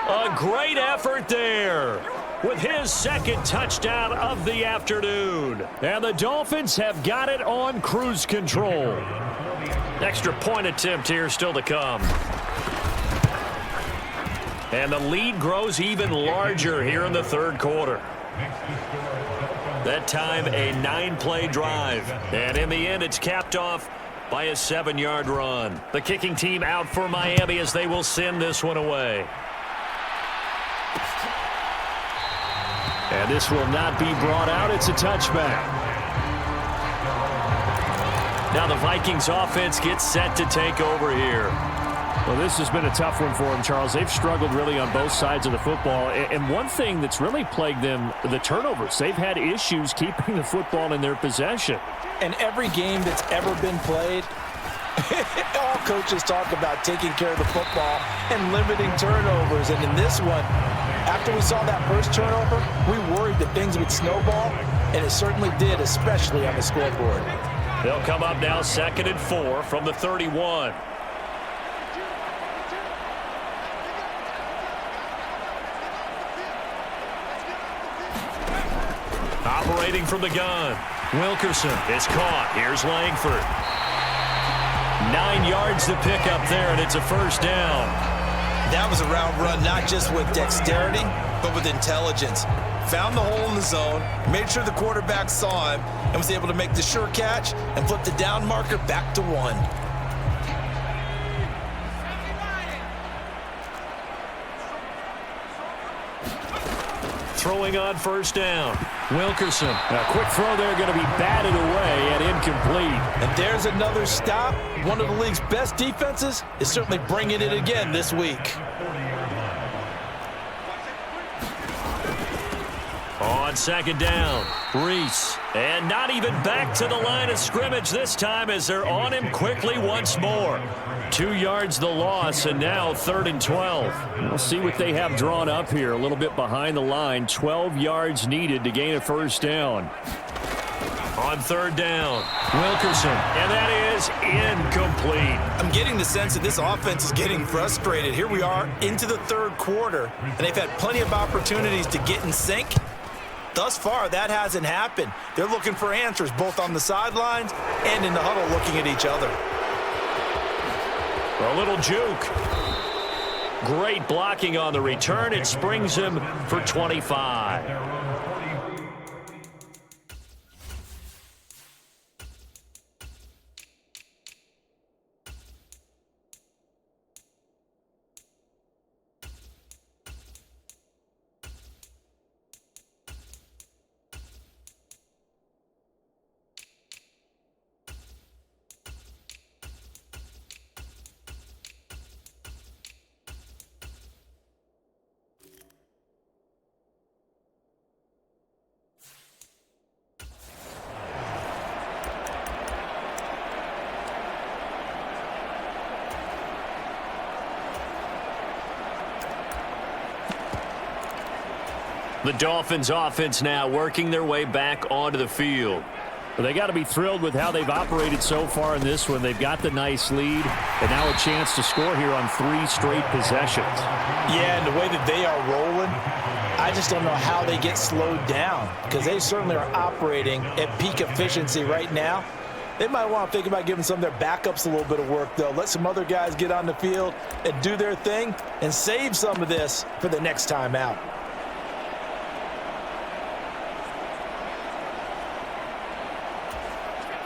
A great effort there with his 2nd touchdown of the afternoon. And the Dolphins have got it on cruise control. Extra point attempt here still to come. And the lead grows even larger here in the 3rd quarter. That time, a 9-play drive. And in the end, it's capped off by a 7-yard run. The kicking team out for Miami as they will send this one away. And this will not be brought out. It's a touchback. Now the Vikings offense gets set to take over here. Well, this has been a tough one for them, Charles. They've struggled really on both sides of the football. And one thing that's really plagued them, the turnovers. They've had issues keeping the football in their possession. And every game that's ever been played, all coaches talk about taking care of the football and limiting turnovers. And in this one, after we saw that first turnover, we worried that things would snowball, and it certainly did, especially on the scoreboard. They'll come up now 2nd and 4 from the 31. Operating from the gun. Wilkerson is caught. Here's Langford. 9 yards to pick up there, and it's a 1st down. That was a route run not just with dexterity, but with intelligence. Found the hole in the zone, made sure the quarterback saw him, and was able to make the sure catch and flip the down marker back to 1. Throwing on 1st down. Wilkerson. A quick throw there, going to be batted away and incomplete. And there's another stop. One of the league's best defenses is certainly bringing it again this week. On 2nd down, Reese. And not even back to the line of scrimmage this time as they're on him quickly once more. 2 yards the loss, and now 3rd and 12. We'll see what they have drawn up here. A little bit behind the line. 12 yards needed to gain a 1st down. On 3rd down, Wilkerson. And that is incomplete. I'm getting the sense that this offense is getting frustrated. Here we are into the 3rd quarter, and they've had plenty of opportunities to get in sync. Thus far, that hasn't happened. They're looking for answers both on the sidelines and in the huddle looking at each other. A little juke. Great blocking on the return. It springs him for 25. The Dolphins offense now working their way back onto the field. Well, they got to be thrilled with how they've operated so far in this one. They've got the nice lead, and now a chance to score here on 3 straight possessions. Yeah, and the way that they are rolling, I just don't know how they get slowed down, because they certainly are operating at peak efficiency right now. They might want to think about giving some of their backups a little bit of work, though. Let some other guys get on the field and do their thing and save some of this for the next time out.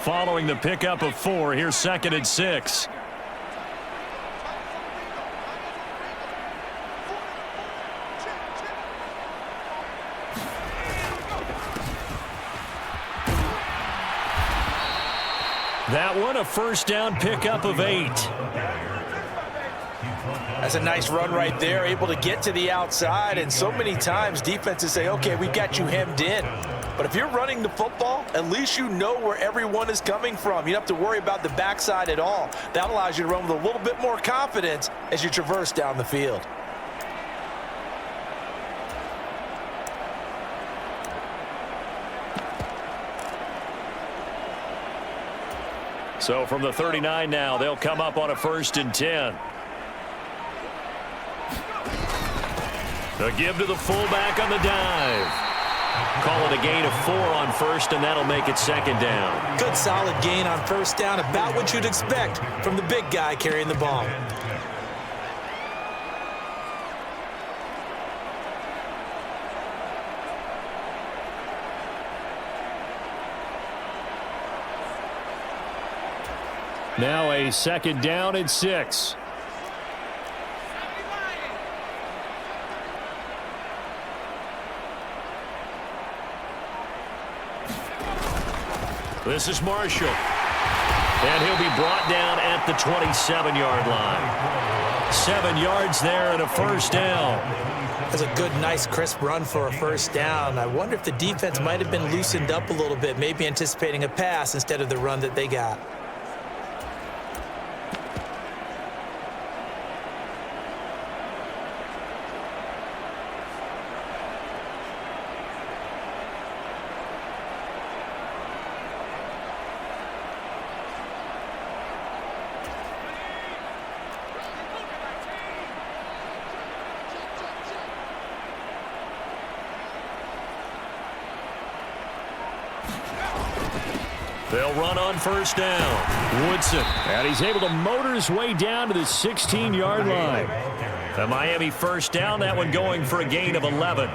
Following the pickup of 4, here's 2nd and 6. That one, a 1st down pickup of 8. That's a nice run right there, able to get to the outside, and so many times defenses say, okay, we got you hemmed in. But if you're running the football, at least you know where everyone is coming from. You don't have to worry about the backside at all. That allows you to run with a little bit more confidence as you traverse down the field. So from the 39 now, they'll come up on a 1st and 10. A give to the fullback on the dive. Call it a gain of 4 on 1st, and that'll make it 2nd down. Good solid gain on 1st down, about what you'd expect from the big guy carrying the ball. Now a 2nd down and 6. This is Marshall. And he'll be brought down at the 27-yard line. 7 yards there and a 1st down. That's a good, nice, crisp run for a 1st down. I wonder if the defense might have been loosened up a little bit, maybe anticipating a pass instead of the run that they got. They'll run on 1st down. Woodson. And he's able to motor his way down to the 16-yard line. The Miami 1st down, that one going for a gain of 11.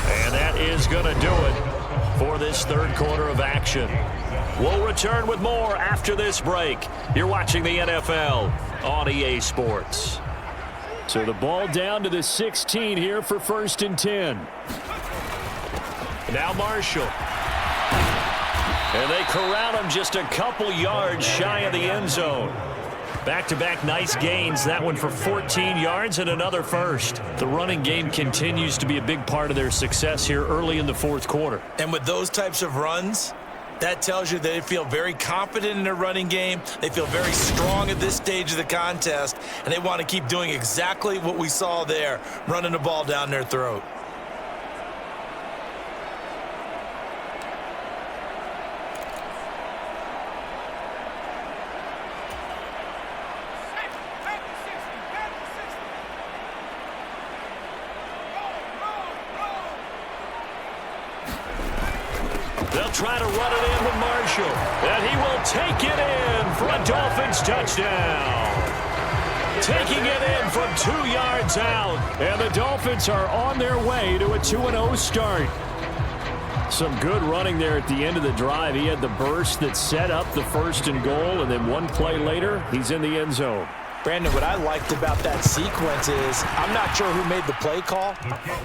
And that is going to do it for this 3rd quarter of action. We'll return with more after this break. You're watching the NFL on EA Sports. So the ball down to the 16 here for 1st and 10. Now Marshall. And they corral him just a couple yards shy of the end zone. Back-to-back nice gains. That one for 14 yards and another 1st. The running game continues to be a big part of their success here early in the 4th quarter. And with those types of runs, that tells you they feel very confident in their running game. They feel very strong at this stage of the contest, and they want to keep doing exactly what we saw there, running the ball down their throat. They'll try to run it in with Marshall. And he will take it in for a Dolphins touchdown. Taking it in from 2 yards out. And the Dolphins are on their way to a 2-0 start. Some good running there at the end of the drive. He had the burst that set up the 1st and goal, and then one play later, he's in the end zone. Brandon, what I liked about that sequence is I'm not sure who made the play call,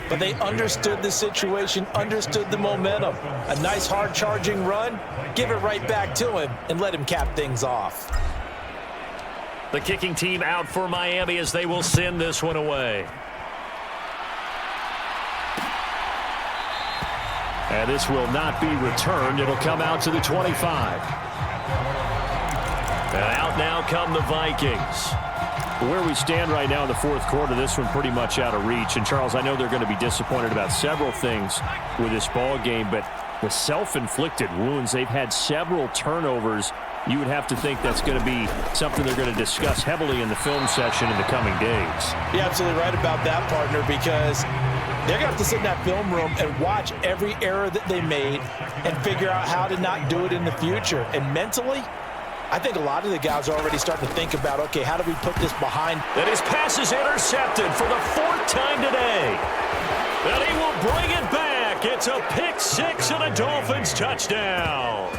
but they understood the situation, understood the momentum. A nice hard-charging run, give it right back to him, and let him cap things off. The kicking team out for Miami as they will send this one away. And this will not be returned. It'll come out to the 25. And out now come the Vikings. Where we stand right now in the fourth quarter, this one pretty much out of reach. And, Charles, I know they're going to be disappointed about several things with this ball game, but the self-inflicted wounds, they've had several turnovers. You would have to think that's going to be something they're going to discuss heavily in the film session in the coming days. You're absolutely right about that, partner, because they're going to have to sit in that film room and watch every error that they made and figure out how to not do it in the future. And mentally, I think a lot of the guys are already starting to think about, okay, how do we put this behind? And his pass is intercepted for the fourth time today. And he will bring it back. It's a pick six and a Dolphins touchdown.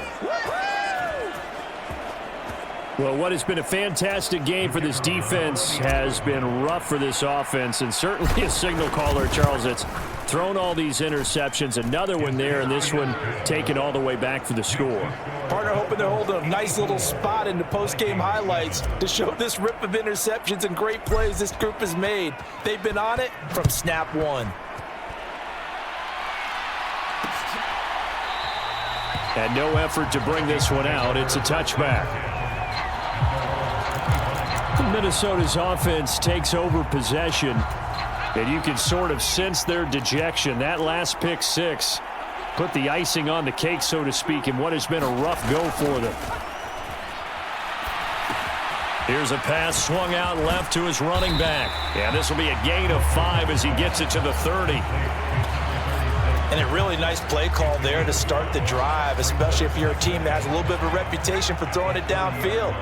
Well, what has been a fantastic game for this defense has been rough for this offense, and certainly a signal caller, Charles, that's thrown all these interceptions. Another one there, and this one taken all the way back for the score. Partner hoping they're holding a nice little spot in the post-game highlights to show this rip of interceptions and great plays this group has made. They've been on it from snap one. And no effort to bring this one out. It's a touchback. Minnesota's offense takes over possession, and you can sort of sense their dejection. That last pick six put the icing on the cake, so to speak, in what has been a rough go for them. Here's a pass swung out left to his running back. Yeah, this will be a gain of 5 as he gets it to the 30. And a really nice play call there to start the drive, especially if you're a team that has a little bit of a reputation for throwing it downfield.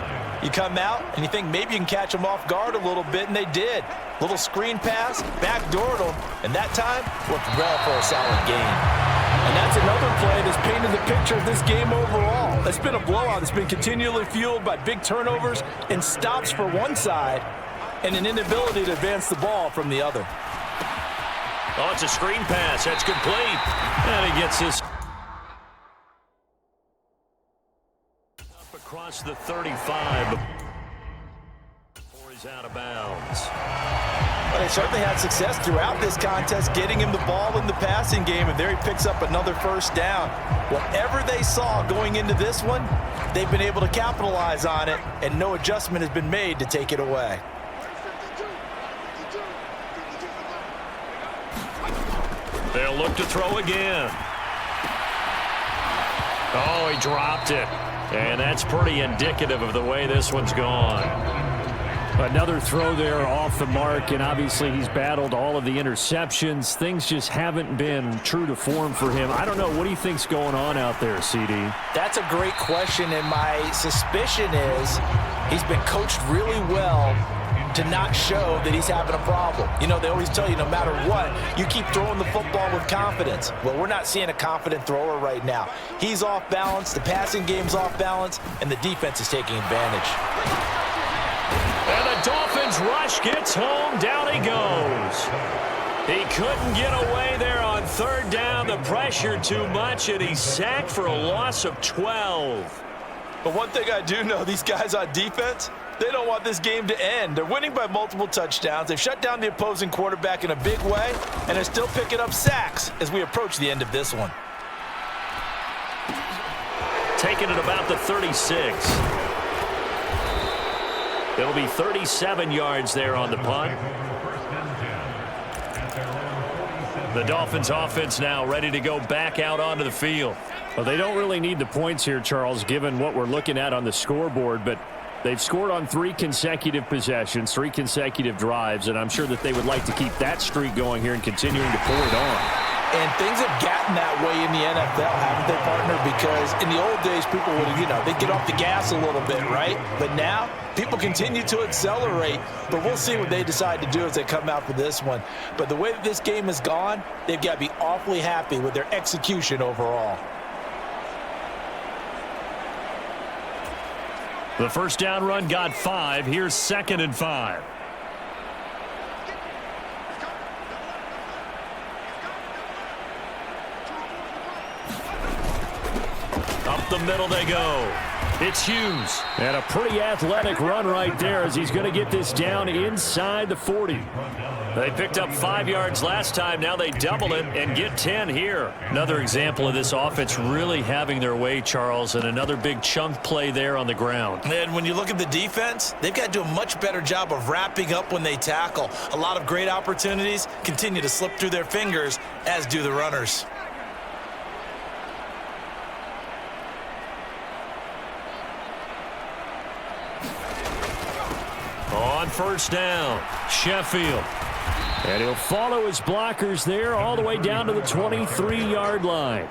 You come out and you think maybe you can catch them off guard a little bit, and they did. Little screen pass, backdoored them, and that time looked well for a solid gain. And that's another play that's painted the picture of this game overall. It's been a blowout. It's been continually fueled by big turnovers and stops for one side and an inability to advance the ball from the other. Oh, it's a screen pass. That's complete. And he gets this up across the 35 before he's out of bounds. Well, they certainly had success throughout this contest, getting him the ball in the passing game, and there he picks up another first down. Whatever they saw going into this one, they've been able to capitalize on it, and no adjustment has been made to take it away. They'll look to throw again. Oh, he dropped it. And that's pretty indicative of the way this one's gone. Another throw there off the mark, and obviously he's battled all of the interceptions. Things just haven't been true to form for him. I don't know. What do you think's going on out there, CD? That's a great question, and my suspicion is he's been coached really well to not show that he's having a problem. You know, they always tell you no matter what, you keep throwing the football with confidence. Well, we're not seeing a confident thrower right now. He's off balance, the passing game's off balance, and the defense is taking advantage. And the Dolphins rush gets home. Down he goes. He couldn't get away there on third down. The pressure too much, and he's sacked for a loss of 12. But one thing I do know, these guys on defense, they don't want this game to end. They're winning by multiple touchdowns. They've shut down the opposing quarterback in a big way, and they're still picking up sacks as we approach the end of this one. Taking it about the 36. It'll be 37 yards there on the punt. The Dolphins offense now ready to go back out onto the field. Well, they don't really need the points here, Charles, given what we're looking at on the scoreboard, but they've scored on 3 consecutive possessions, 3 consecutive drives, and I'm sure that they would like to keep that streak going here and continuing to pull it on. And things have gotten that way in the NFL, haven't they, partner? Because in the old days, people would, they'd get off the gas a little bit, right? But now, people continue to accelerate, but we'll see what they decide to do as they come out for this one. But the way that this game has gone, they've got to be awfully happy with their execution overall. The first down run got 5. Here's 2nd and 5. Up the middle they go. It's Hughes. And a pretty athletic run right there as he's going to get this down inside the 40. They picked up 5 yards last time. Now they double it and get 10 here. Another example of this offense really having their way, Charles, and another big chunk play there on the ground. And when you look at the defense, they've got to do a much better job of wrapping up when they tackle. A lot of great opportunities continue to slip through their fingers, as do the runners. On first down, Sheffield. And he'll follow his blockers there all the way down to the 23-yard line.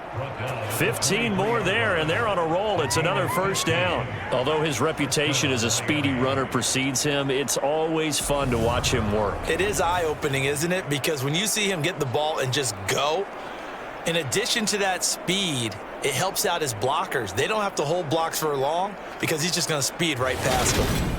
15 more there, and they're on a roll. It's another first down. Although his reputation as a speedy runner precedes him, it's always fun to watch him work. It is eye-opening, isn't it? Because when you see him get the ball and just go, in addition to that speed, it helps out his blockers. They don't have to hold blocks for long because he's just going to speed right past them.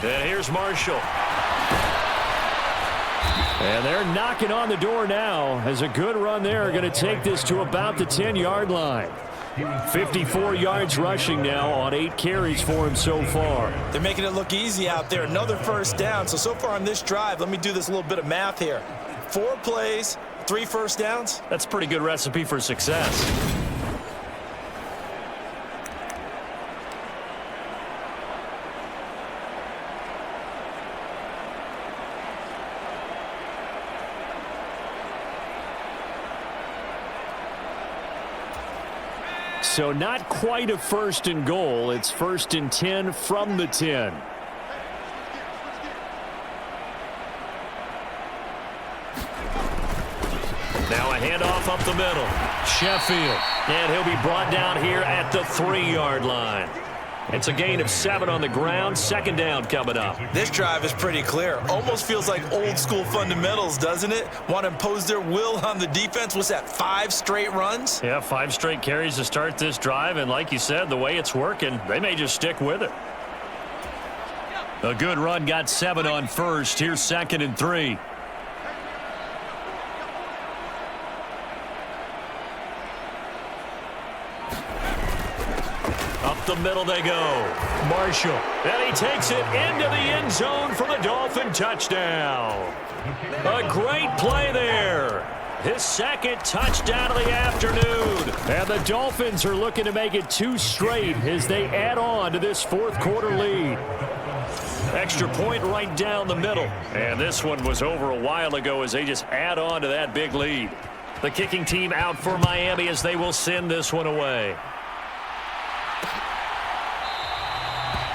And here's Marshall. And they're knocking on the door now as a good run there. Going to take this to about the 10-yard line. 54 yards rushing now on 8 carries for him so far. They're making it look easy out there. Another first down. So far on this drive, let me do this little bit of math here. 4 plays, 3 first downs. That's a pretty good recipe for success. So not quite a 1st and goal. It's 1st and 10 from the 10. Now a handoff up the middle. Sheffield. And he'll be brought down here at the 3-yard line. It's a gain of 7 on the ground. 2nd down coming up. This drive is pretty clear. Almost feels like old school fundamentals, doesn't it? Want to impose their will on the defense. What's that, 5 straight runs? Yeah, 5 straight carries to start this drive. And like you said, the way it's working, they may just stick with it. A good run got 7 on first. Here's 2nd and 3. Up the middle they go. Marshall. And he takes it into the end zone for the Dolphin touchdown. A great play there. His 2nd touchdown of the afternoon. And the Dolphins are looking to make it 2 straight as they add on to this 4th quarter lead. Extra point right down the middle. And this one was over a while ago as they just add on to that big lead. The kicking team out for Miami as they will send this one away.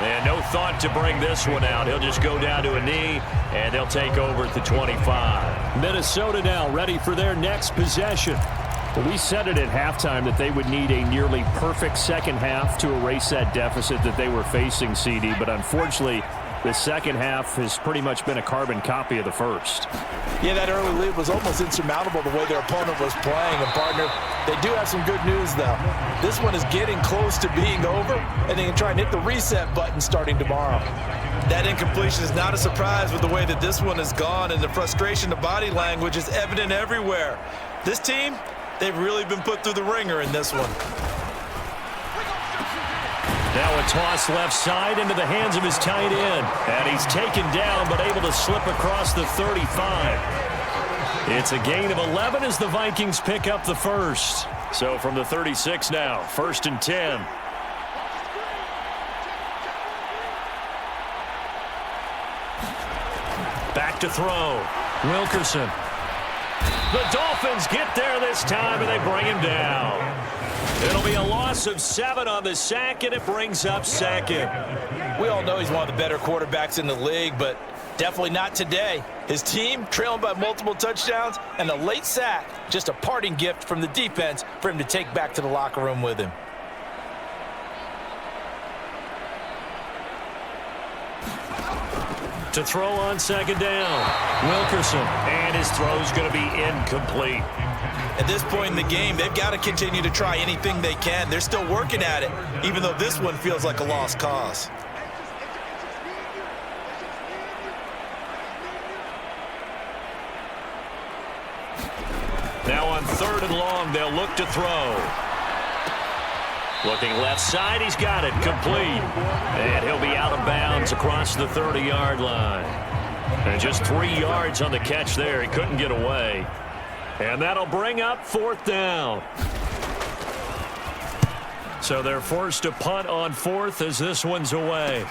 And no thought to bring this one out. He'll just go down to a knee, and they'll take over at the 25. Minnesota now ready for their next possession. Well, we said it at halftime that they would need a nearly perfect second half to erase that deficit that they were facing, CD. But unfortunately, the second half has pretty much been a carbon copy of the first. Yeah, that early lead was almost insurmountable the way their opponent was playing. And, partner, they do have some good news, though. This one is getting close to being over, and they can try and hit the reset button starting tomorrow. That incompletion is not a surprise with the way that this one has gone, and the frustration, the body language is evident everywhere. This team, they've really been put through the ringer in this one. Now a toss left side into the hands of his tight end. And he's taken down but able to slip across the 35. It's a gain of 11 as the Vikings pick up the first. So from the 36 now, 1st and 10. Back to throw. Wilkerson. The Dolphins get there this time and they bring him down. It'll be a loss of 7 on the sack, and it brings up 2nd. We all know he's one of the better quarterbacks in the league, but definitely not today. His team trailing by multiple touchdowns, and a late sack, just a parting gift from the defense for him to take back to the locker room with him. To throw on second down, Wilkerson. And his throw's going to be incomplete. At this point in the game, they've got to continue to try anything they can. They're still working at it, even though this one feels like a lost cause. Now on 3rd and long, they'll look to throw. Looking left side, he's got it, complete. And he'll be out of bounds across the 30-yard line. And just 3 yards on the catch there. He couldn't get away. And that'll bring up 4th down. So they're forced to punt on 4th as this one's away.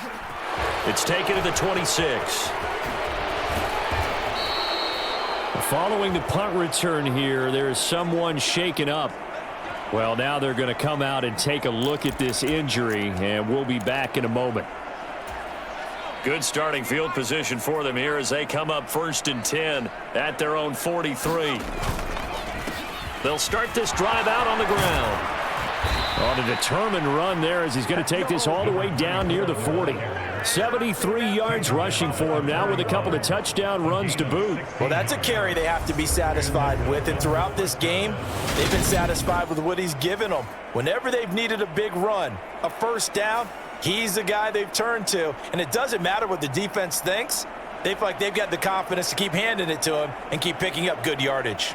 It's taken to the 26. Following the punt return here, there is someone shaken up. Well, now they're going to come out and take a look at this injury, and we'll be back in a moment. Good starting field position for them here as they come up 1st and 10 at their own 43. They'll start this drive out on the ground. On a determined run there as he's going to take this all the way down near the 40. 73 yards rushing for him now with a couple of touchdown runs to boot. Well, that's a carry they have to be satisfied with, and throughout this game, they've been satisfied with what he's given them. Whenever they've needed a big run, a 1st down, he's the guy they've turned to, and it doesn't matter what the defense thinks. They feel like they've got the confidence to keep handing it to him and keep picking up good yardage.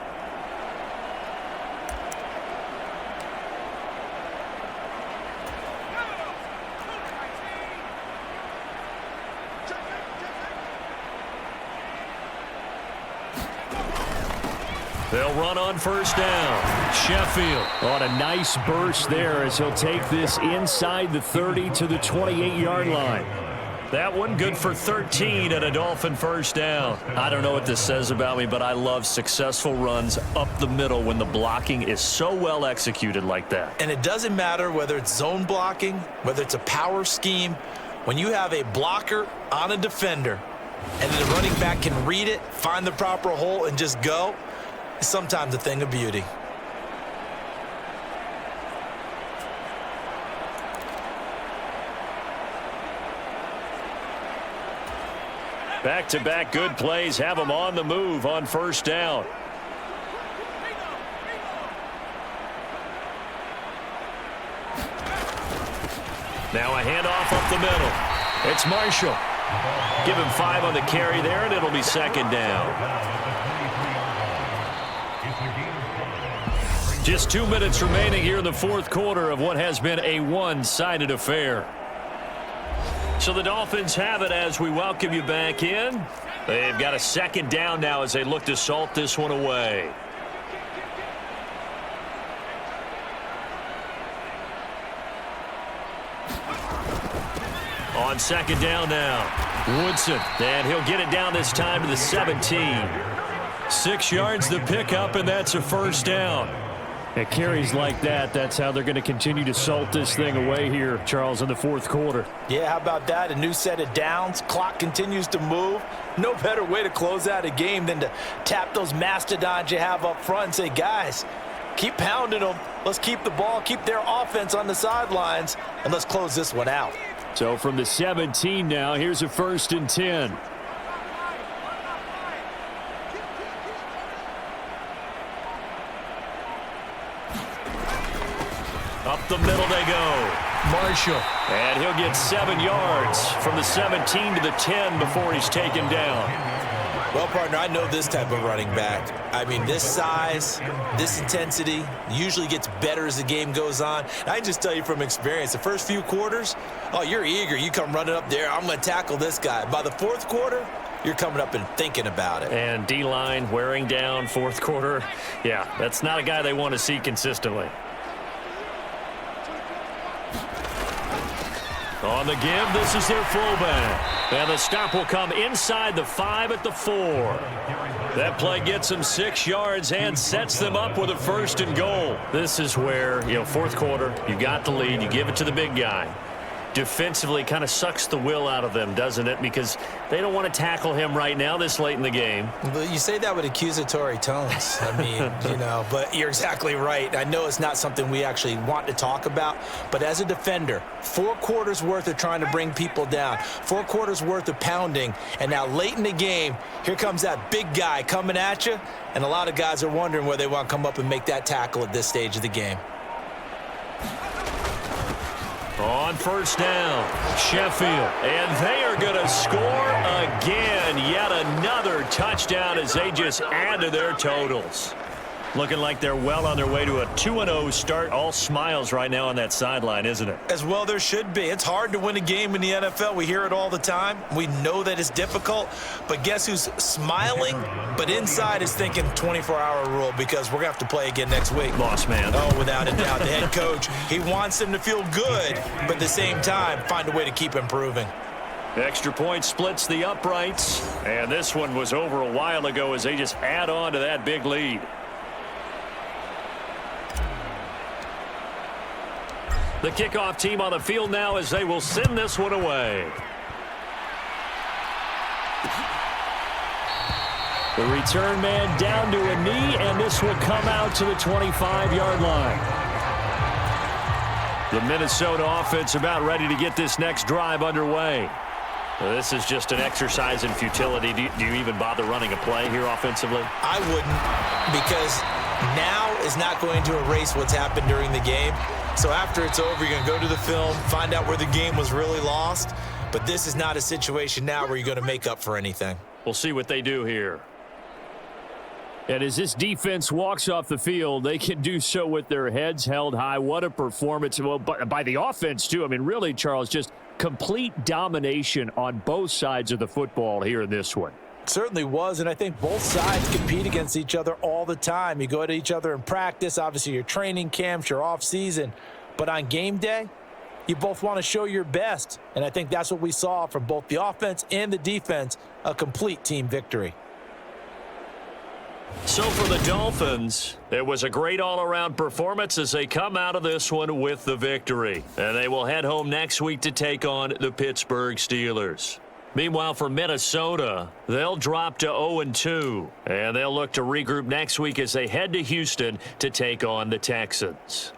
They'll run on 1st down. Sheffield on a nice burst there as he'll take this inside the 30 to the 28-yard line. That one good for 13 and a Dolphin 1st down. I don't know what this says about me, but I love successful runs up the middle when the blocking is so well executed like that. And it doesn't matter whether it's zone blocking, whether it's a power scheme. When you have a blocker on a defender and the running back can read it, find the proper hole, and just go, it's sometimes a thing of beauty. Back-to-back good plays have them on the move on 1st down. Now a handoff up the middle. It's Marshall. Give him 5 on the carry there, and it'll be 2nd down. Just 2 minutes remaining here in the 4th quarter of what has been a one-sided affair. So the Dolphins have it as we welcome you back in. They've got a 2nd down now as they look to salt this one away. On 2nd down now, Woodson, and he'll get it down this time to the 17. 6 yards the pickup, and that's a 1st down. At carries like that, that's how they're going to continue to salt this thing away here, Charles, in the 4th quarter. Yeah, how about that? A new set of downs. Clock continues to move. No better way to close out a game than to tap those mastodons you have up front and say, guys, keep pounding them. Let's keep the ball, keep their offense on the sidelines, and let's close this one out. So from the 17 now, here's a 1st and 10. Up the middle they go. Marshall. And he'll get 7 yards from the 17 to the 10 before he's taken down. Well, partner, I know this type of running back. I mean, this size, this intensity usually gets better as the game goes on. I can just tell you from experience, the first few quarters, oh, you're eager. You come running up there, I'm going to tackle this guy. By the 4th quarter, you're coming up and thinking about it. And D-line wearing down 4th quarter. Yeah, that's not a guy they want to see consistently. On the give, this is their fullback. And the stop will come inside the 5 at the 4. That play gets them 6 yards and sets them up with a 1st and goal. This is where, 4th quarter, you got the lead, you give it to the big guy. defensively kind of sucks the will out of them, doesn't it? Because they don't want to tackle him right now this late in the game. But you say that with accusatory tones. I mean, but you're exactly right. I know it's not something we actually want to talk about, but as a defender, 4 quarters worth of trying to bring people down, 4 quarters worth of pounding, and now late in the game, here comes that big guy coming at you, and a lot of guys are wondering where they want to come up and make that tackle at this stage of the game. On first down, Sheffield. And they are going to score again. Yet another touchdown as they just add to their totals. Looking like they're well on their way to a 2-0 start. All smiles right now on that sideline, isn't it? As well there should be. It's hard to win a game in the NFL. We hear it all the time. We know that it's difficult. But guess who's smiling, but inside is thinking 24-hour rule because we're going to have to play again next week. Lost man. Oh, without a doubt. The head coach, he wants them to feel good, but at the same time, find a way to keep improving. Extra point splits the uprights. And this one was over a while ago as they just add on to that big lead. The kickoff team on the field now as they will send this one away. The return man down to a knee, and this will come out to the 25-yard line. The Minnesota offense about ready to get this next drive underway. Well, this is just an exercise in futility. Do you even bother running a play here offensively? I wouldn't, because now is not going to erase what's happened during the game. So after it's over, you're going to go to the film, find out where the game was really lost. But this is not a situation now where you're going to make up for anything. We'll see what they do here. And as this defense walks off the field, they can do so with their heads held high. What a performance. Well, by the offense, too. I mean, really, Charles, just complete domination on both sides of the football here in this one. Certainly was, and I think both sides compete against each other all the time. You go at each other in practice, obviously your training camps, your off-season, but on game day, you both want to show your best, and I think that's what we saw from both the offense and the defense, a complete team victory. So for the Dolphins, it was a great all-around performance as they come out of this one with the victory, and they will head home next week to take on the Pittsburgh Steelers. Meanwhile, for Minnesota, they'll drop to 0-2, and they'll look to regroup next week as they head to Houston to take on the Texans.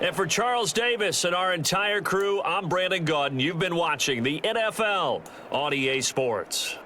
And for Charles Davis and our entire crew, I'm Brandon Gaudin. You've been watching the NFL on EA Sports.